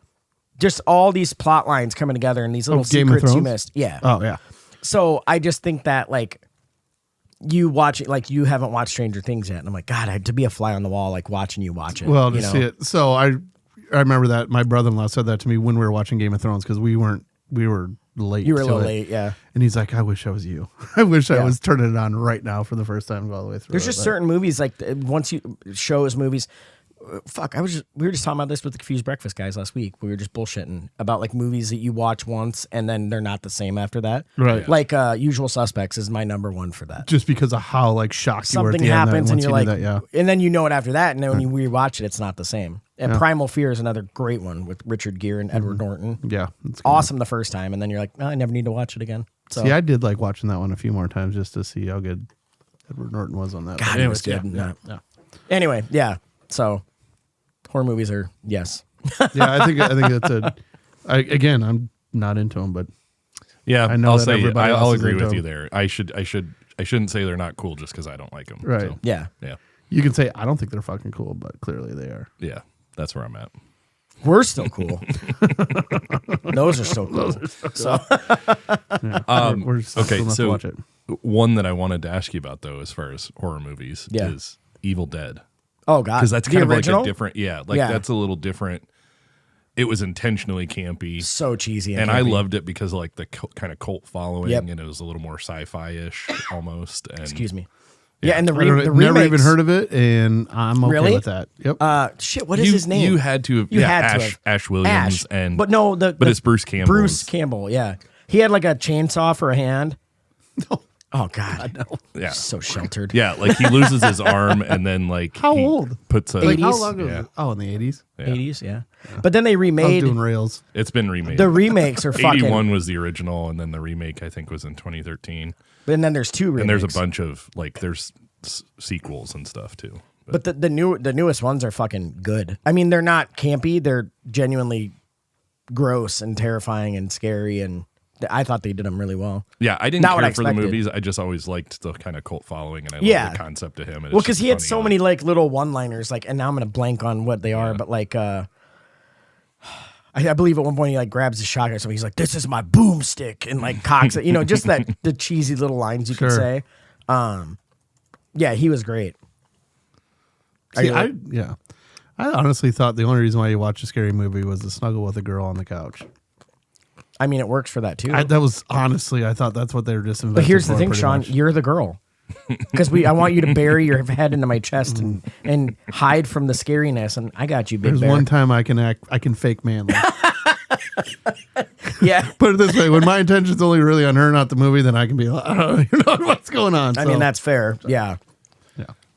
just all these plot lines coming together and these little Game of secrets you Thrones? missed. Yeah. Oh yeah. So I just think that like you watch it, like you haven't watched Stranger Things yet, and I'm like, God, I had to be a fly on the wall, like watching you watch it. Well, you to know? see it. So I remember that my brother-in-law said that to me when we were watching Game of Thrones because we were late. You were a to little it. late, yeah. And he's like, I wish I was you. I wish I Yeah. was turning it on right now for the first time, go all the way through. There's just certain movies like once you shows movies. Fuck, we were just talking about this with the Confused Breakfast guys last week. We were just bullshitting about like movies that you watch once and then they're not the same after that. Right. Like Usual Suspects is my number one for that. just because of how like shocked you were at Something the end. happens and once you're you like, knew that, yeah. and then you know it after that, and then when you rewatch it, it's not the same. And Primal Fear is another great one with Richard Gere and Edward Norton. Yeah, it's good. Awesome the first time, and then you're like, oh, I never need to watch it again. So See, I did like watching that one a few more times just to see how good Edward Norton was on that. God, but it was good. Yeah. Anyway, yeah. So horror movies are yes. Yeah, I think that's again, I'm not into them, but Yeah, I know I'll that say everybody I'll else is agree into with you them. there. I shouldn't say they're not cool just because I don't like them. Right. So, Yeah. yeah, you can say I don't think they're fucking cool, but clearly they are. yeah. That's where I'm at. We're still cool. Those are still cool. So We're still Okay, enough to so watch it. one that I wanted to ask you about though, as far as horror movies, Yeah. is Evil Dead. oh god, Because that's The kind of original? like a different, Yeah. that's a little different. It was intentionally campy, so cheesy and I campy. loved it because of like the kind of cult following, Yep. and it was a little more sci-fi-ish almost. And Excuse me. Yeah, and the I don't know, the never even remakes- heard of it, and I'm okay Really? with that. Yep. Shit, what is his name? You had to have, You yeah, had to Ash, have. Ash Williams, Ash. and but no, but it's Bruce Campbell. Bruce Campbell, yeah. He had like a chainsaw for a hand. Oh god, no. Yeah. So sheltered. Yeah, like he loses his arm, and then like How he old? Puts a Like, how 80s? long ago? Yeah. Oh, in the 80s. Yeah. 80s, yeah. But then they I was remade doing rails. It's been remade. the remakes are fucking 81 was the original, and then the remake I think was in 2013. and then there's two remakes. And there's a bunch of like there's sequels and stuff too. But the newest ones are fucking good. I mean, they're not campy, they're genuinely gross and terrifying and scary, and I thought they did them really well. Yeah, I didn't Not what I care for the expected. movies. I just always liked the kind of cult following, and I Yeah. love the concept of him. And Well, it's because just he had funny so how- many like little one-liners, like, and now I'm gonna blank on what they are, but like, I believe at one point he like grabs his shotgun, so he's like, "This is my boomstick," and like cocks it, just that the cheesy little lines you could Sure. say. Yeah, he was great. Are See, you like- I honestly thought the only reason why you watch a scary movie was to snuggle with a girl on the couch. I mean, it works for that too. That was honestly, I thought that's what they were just investing. But here's the for, thing, pretty Sean, much. you're the girl. Because I want you to bury your head into my chest and hide from the scariness, and I got you, big There's bear. one time I can fake manly. Yeah, Put it this way: when my intention's only really on her, not the movie, then I can be like, oh, what's going on. I So, mean that's fair. Yeah,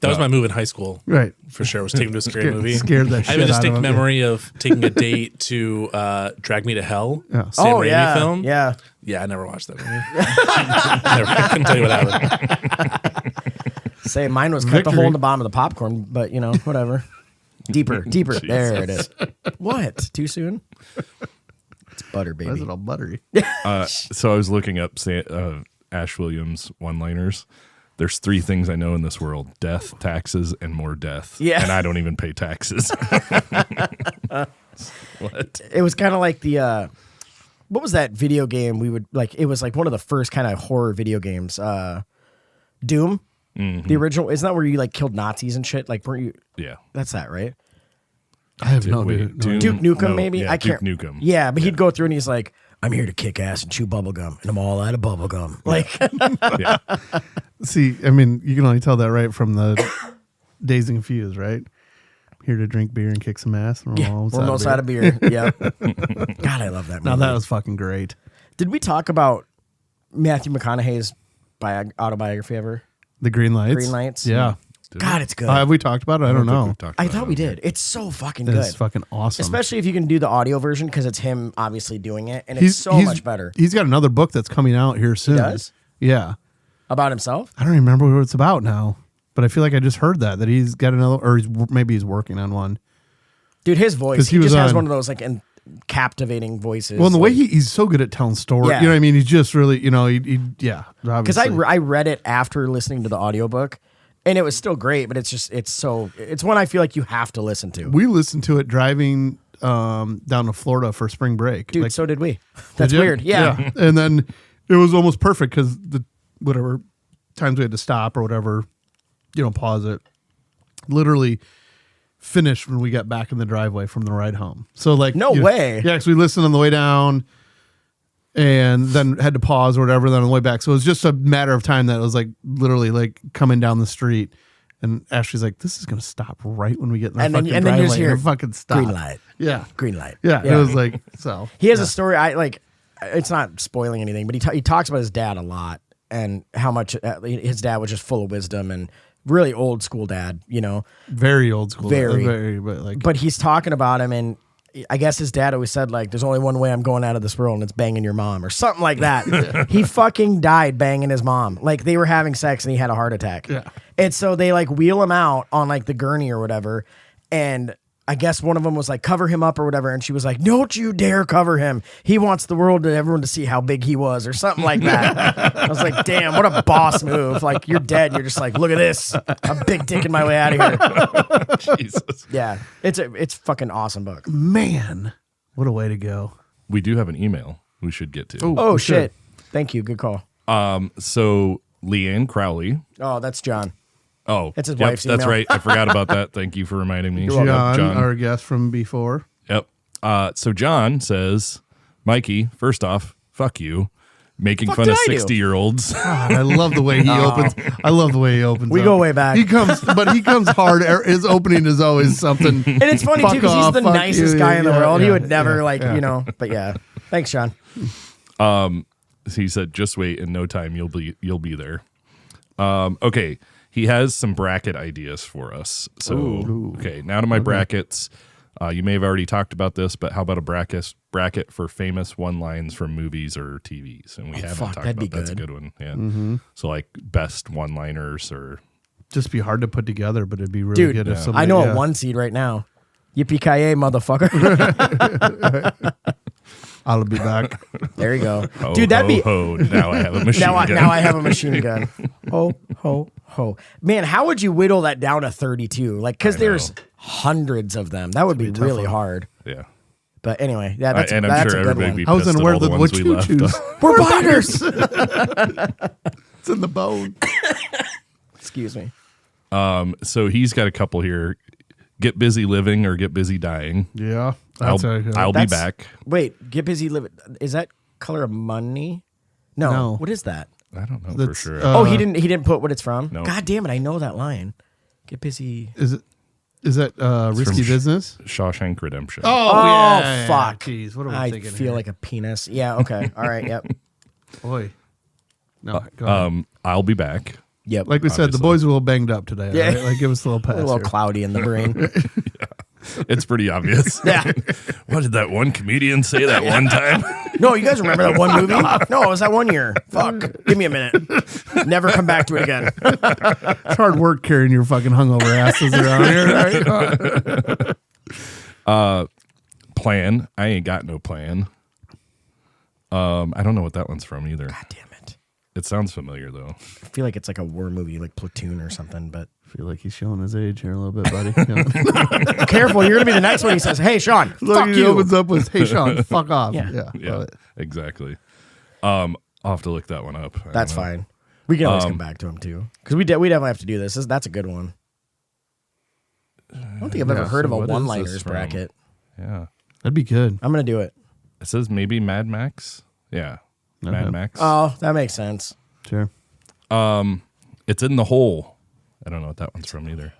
That was my move in high school. right. For sure, was taking to a scary movie. Scared that I have a shit out of distinct him, yeah. memory of taking a date to Drag Me to Hell. Yeah. Sam Raimi yeah, film. yeah. Yeah, I never watched that movie. I couldn't tell you what happened. Say mine was cut the Victory. hole in the bottom of the popcorn, but whatever. Deeper. There it is. What? Too soon? It's butter, Why is baby. it all buttery? So I was looking up Ash Williams one-liners. There's 3 things I know in this world: death, taxes, and more death. Yeah. And I don't even pay taxes. What? It was kind of like the what was that video game we would like? It was like one of the first kind of horror video games. Doom, the original. Isn't that where you like killed Nazis and shit? Like, weren't you? Yeah. That's that, right? I have no Wait, idea. Duke Nukem, no, maybe? Yeah, I can't. Duke Nukem. Yeah, but he'd go through and he's like, "I'm here to kick ass and chew bubble gum, and I'm all out of bubble gum." Like, Yeah. See, I mean, you can only tell that right from the Dazed and Confused, right? Here to drink beer and kick some ass. We're almost out of beer. Yeah. God, I love that movie. Now that was fucking great. Did we talk about Matthew McConaughey's autobiography ever? The Green Lights. Green Lights? Yeah. God, it's good. Have we talked about it? I don't think know. we've talked I about thought it we on here. did. It's so fucking It's good. fucking awesome. Especially if you can do the audio version because it's him obviously doing it, and it's so much better. He's got another book that's coming out here soon. does? Yeah. About himself? I don't remember what it's about now, but I feel like I just heard that he's got another, or maybe he's working on one. Dude, his voice, 'Cause he he just was has on- one of those like captivating voices. Well, and the way like, he's so good at telling stories, Yeah. you know what I mean? He's just really, yeah. because I Obviously. I read it after listening to the audiobook, and it was still great, but it's one I feel like you have to listen to. We listened to it driving down to Florida for spring break. Dude, Like, so did we. That's did you? weird. Yeah. And then it was almost perfect because the whatever times we had to stop or whatever, pause it. Literally finished when we got back in the driveway from the ride home. So like, No way. Yeah, because we listened on the way down, and then had to pause or whatever. Then on the way back, so it was just a matter of time that it was like literally like coming down the street. And Ashley's like, "This is gonna stop right when we get in the And then- fucking and then you just driveway." hear It fucking stop. green light. Yeah, Green light. yeah. It was like so. He has a story. I like. It's not spoiling anything, but he talks about his dad a lot and how much his dad was just full of wisdom and really old school dad. Very old school. Very. but like But he's talking about him, and I guess his dad always said, like, there's only one way I'm going out of this world, and it's banging your mom or something like that. He fucking died banging his mom. Like, they were having sex and he had a heart attack. Yeah. And so they like wheel him out on like the gurney or whatever. And I guess one of them was like, cover him up or whatever. And she was like, don't you dare cover him. He wants the world to everyone to see how big he was or something like that. I was like, damn, what a boss move. Like, you're dead. You're just like, look at this. I'm big dicking my way out of here. Jesus. Yeah. It's fucking awesome book. Man, what a way to go. We do have an email we should get to. Oh, shit. Thank you. Good call. So Leanne Crowley. Oh, that's John. Oh, It's his yep, wife's that's email. right. I forgot about that. Thank you for reminding me. welcome. John, our guest from before. Yep. So John says, Mikey, first off, fuck you. Making Fuck fun did of I do? 60-year-olds. God, I love the way he opens. I love the way he opens. We up. go way back. He comes hard. His opening is always something. And it's funny, Fuck too, because he's off, the fuck nicest you, guy in the yeah, world. He yeah, would never, yeah. but yeah. Thanks, John. He said, just wait. In no time, you'll be there. Okay. He has some bracket ideas for us. So, okay, now to my brackets. You may have already talked about this, but how about a bracket for famous one-lines from movies or TVs? And we haven't talked that'd about be that's a good. good one. Yeah. So like best one-liners or Just be hard to put together, but it'd be really Dude, good if somebody. I know yeah. a one seed right now. Yippee-ki-yay, motherfucker. I'll be back. There you go. ho, Dude, that'd ho, be... ho. Now I have a machine gun. Now I have a machine gun. Ho, ho, ho. Man, how would you whittle that down to 32? Like, because I there's know. hundreds of them. That would be really hard. Yeah. But anyway, yeah, that's, And I'm that's sure a good everybody one. be I was pissed in at where all the the ones what we you left. choose. We're biters. It's in the bone. Excuse me. So he's got a couple here. Get busy living or get busy dying. Yeah, I'll that's be back. Wait, get busy living. Is that Color of Money? No. No. What is that? I don't know for That's, sure. Oh, he didn't put what it's from? No. God damn it, I know that line. Get busy. Is that risky from business? Shawshank Redemption. Oh, fuck. Jeez, what am I I thinking? feel like a penis. Yeah, okay. All right, yep. boy. No, go ahead. I'll be back. Yep. Like we said, the obviously. boys are a little banged up today. Yeah. Right? Like give us a little pass. a little here. cloudy in the brain. It's pretty obvious. Yeah. What did that one comedian say that one time? No, you guys remember that one movie? No, it was that 1 year. Fuck. Give me a minute. Never come back to it again. It's hard work carrying your fucking hungover asses around here. Right? Plan. I ain't got no plan. I don't know what that one's from either. God damn it. It sounds familiar though. I feel like it's like a war movie, like Platoon or something, but I feel like he's showing his age here a little bit, buddy. Yeah. careful, you're going to be the next one. He says, hey, Sean, Look, fuck he you. opens up with, "Hey, Shaun, fuck off." Yeah. Yeah, Yeah, love it. exactly. I'll have to look that one up. I That's don't know. fine. We can always come back to him, too. Because we definitely have to do this. That's a good one. I don't think I've ever heard of a what is this one-liners from? bracket. Yeah. That'd be good. I'm going to do it. It says maybe Mad Max. Yeah. Mad Max. Oh, that makes sense. Sure. It's in the hole. I don't know what that one's from either.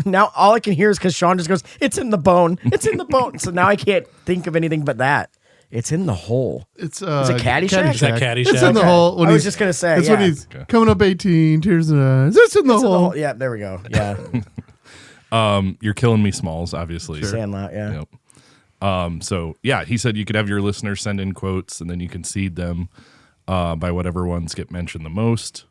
Now all I can hear is because Sean just goes, it's in the bone. It's in the bone. So now I can't think of anything but that. It's in the hole. It's Is it Caddyshack? Is that Caddyshack? It's in the hole. When I was he's- just going to say, It's yeah. when he's Okay. coming up 18, tears in eyes. It's in the It's in the hole. hole. Yeah, there we go. Yeah. You're killing me, Smalls, obviously. Sandlot, yeah. Yep. So yeah, he said you could have your listeners send in quotes and then you can seed them by whatever ones get mentioned the most.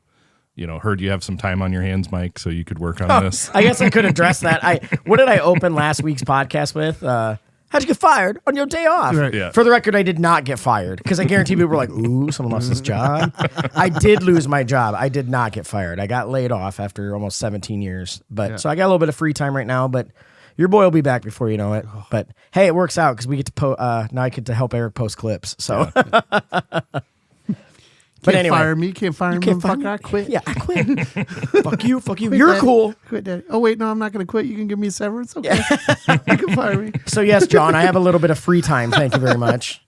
You know, heard you have some time on your hands, Mike, so you could work on this. I guess I could address that. What did I open last week's podcast with? How'd you get fired on your day off? Right. Yeah. For the record, I did not get fired because I guarantee people were like, ooh, someone lost his job. I did lose my job. I did not get fired. I got laid off after almost 17 years. But so I got a little bit of free time right now, but your boy will be back before you know it. But hey, it works out because we get to now I get to help Erik post clips. So But Can't anyway, fire me. Can't fire me. can't fire Motherfucker, me. I quit. Yeah, I quit. Fuck you. Fuck you. Quit, You're Daddy. cool. Quit, Daddy. Oh wait, no, I'm not going to quit. You can give me a severance. Okay, you can fire me. So yes, John, I have a little bit of free time. Thank you very much.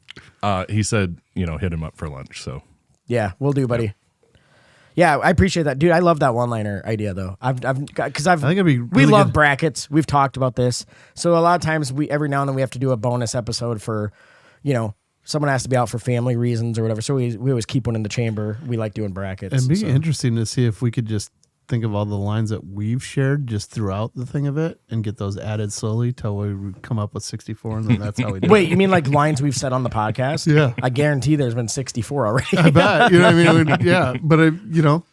He said, hit him up for lunch. So Yeah, we'll do, buddy. Yeah, I appreciate that, dude. I love that one-liner idea, though. I think it'd be we really love good. brackets. We've talked about this, so a lot of times every now and then we have to do a bonus episode for, someone has to be out for family reasons or whatever. So we always keep one in the chamber. We like doing brackets. It'd be so. interesting to see if we could just think of all the lines that we've shared just throughout the thing of it and get those added slowly till we come up with 64, and then that's how we do it. Wait, you mean like lines we've said on the podcast? Yeah. I guarantee there's been 64 already. I bet. You know what I mean? Yeah. But,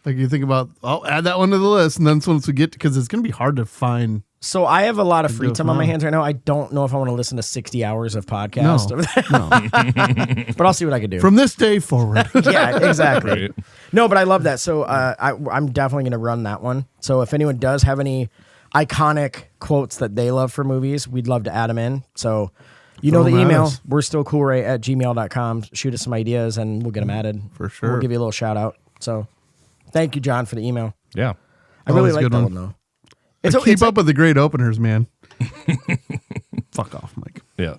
like you think about, I'll add that one to the list. And then once we get, because it's going to be hard to find. So I have a lot of free do it time on my tomorrow. hands right now. I don't know if I want to listen to 60 hours of podcast. No. But I'll see what I can do. From this day forward. Yeah, exactly. Right. No, but I love that. So I'm definitely going to run that one. So if anyone does have any iconic quotes that they love for movies, we'd love to add them in. So you know Throw the 'em at email, us. we're still cool right at gmail.com. Shoot us some ideas and we'll get them added. For sure. We'll give you a little shout out. So thank you, John, for the email. Yeah. I really Always a like good that one. one though. Keep up with the great openers, man. Fuck off, Mike. Yeah.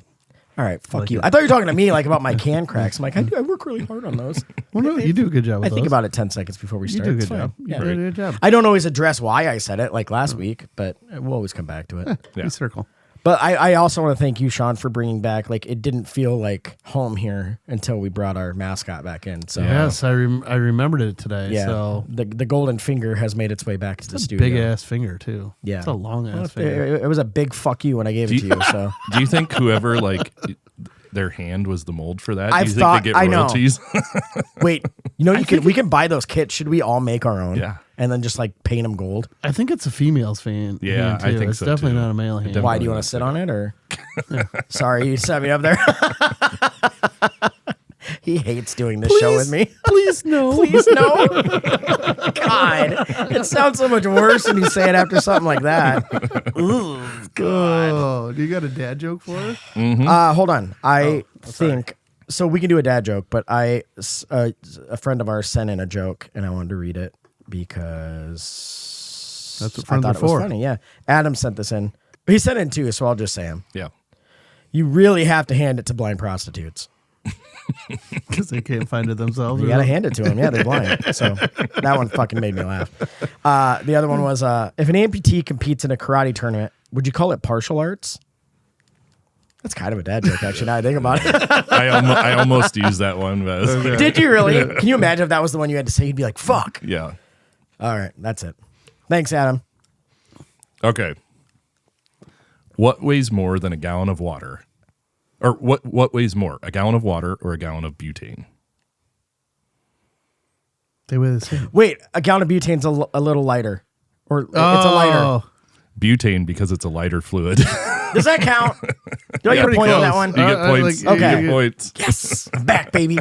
All right, fuck like you. it. I thought you were talking to me like about my can cracks. I'm like, I work really hard on those. Well, no, you do a good job with I think those. about it 10 seconds before we You start. do a It's good fine. job. You Yeah. do a good job. I don't always address why I said it like last week, but we'll always come back to it. Yeah. You circle. But I also want to thank you, Shaun, for bringing back, like, it didn't feel like home here until we brought our mascot back in. So Yes, I remembered it today. yeah, So the golden finger has made its way back to the studio. big ass finger too. Yeah. It's a long Well, ass finger. it was a big fuck you when I gave it to you. So Do you think whoever their hand was the mold for that? Do I've you think thought- they get I know. royalties? wait, we can buy those kits. Should we all make our own? Yeah. And then just like paint them gold. I think it's a female's fan. Yeah, hand, I too. think it's so, definitely too. not a male hand. Definitely. Why do you want to sit on it or? Sorry, you set me up there. He hates doing this show with me. Please no. Please no. God, it sounds so much worse when you say it after something like that. Ooh, God. Oh, do you got a dad joke for us? Hold on. I think so. We can do a dad joke, but a friend of ours sent in a joke, and I wanted to read it because That's what I friends thought are it was for. funny. Yeah, Adam sent this in. He sent it in too, so I'll just say him. Yeah. You really have to hand it to blind prostitutes. Because they can't find it themselves. You or gotta something. hand it to them. Yeah, they're blind. So that one fucking made me laugh. The other one was if an amputee competes in a karate tournament, would you call it partial arts? That's kind of a dad joke, actually. Now I think about it. I almost used that one, but Did you really? Can you imagine if that was the one you had to say? You'd be like, "Fuck." yeah. All right, that's it. Thanks, Adam. Okay. What weighs more than a gallon of water? Or what weighs more, a gallon of water or a gallon of butane? They weigh the same. Wait, a gallon of butane's a little lighter, or it's a lighter. Butane because it's a lighter fluid. Does that count? Do I get a pretty point on that close. one? You get points. like- You get Okay. points. Yes, I'm back, baby.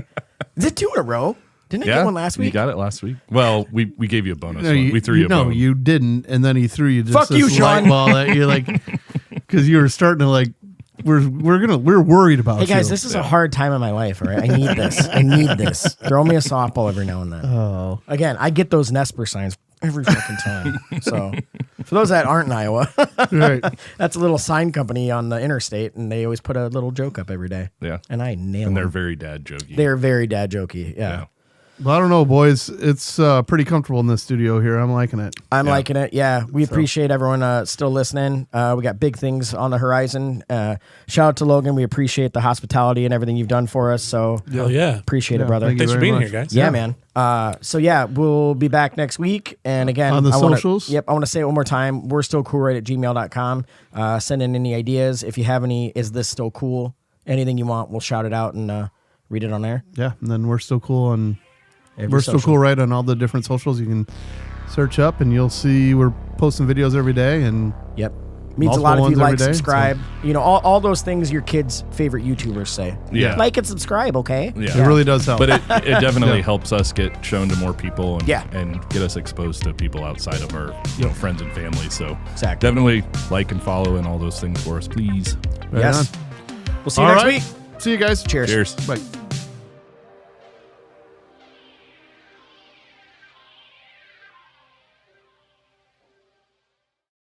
Is it 2 in a row? Didn't I Yeah, get one last you week? got it last week. Well, we gave you a bonus No, one. We threw you a no, bone. you didn't, and then he threw you just Fuck this you, Shaun. light ball that you like, because you were starting to like, we're worried about Hey guys, you. this is a hard time in my life. All right, I need this. I need this. Throw me a softball every now and then. Oh, Again, I get those Nesper signs every fucking time. So, for those that aren't in Iowa, right. that's a little sign company on the interstate, and they always put a little joke up every day. Yeah. And I nail And they're them. very dad jokey. They're very dad jokey. Yeah. Well, I don't know, boys. It's pretty comfortable in this studio here. I'm liking it. I'm liking it. Yeah. We appreciate everyone still listening. We got big things on the horizon. Shout out to Logan. We appreciate the hospitality and everything you've done for us. So, Hell yeah. appreciate it, Yeah, brother. thank you Thanks for very being much. here, guys. Yeah, man. So yeah, we'll be back next week. And again, On the I wanna- socials? Yep. I want to say it one more time. We're still cool right at gmail.com. Send in any ideas. If you have any, is this still cool? Anything you want, we'll shout it out and read it on there. Yeah, and then we're still cool on. Every We're still social. cool, right, on all the different socials. You can search up, and you'll see we're posting videos every day. And Yep. Means a lot Multiple if you ones every like, day, subscribe. You know, all those things your kids' favorite YouTubers say. Yeah. Like and subscribe, okay? Yeah. it really does help. But it definitely helps us get shown to more people and, Yeah. and get us exposed to people outside of our friends and family. So Exactly. definitely like and follow and all those things for us, please. Right Yes. on. We'll see you All next right. week. See you guys. Cheers. Cheers. Bye.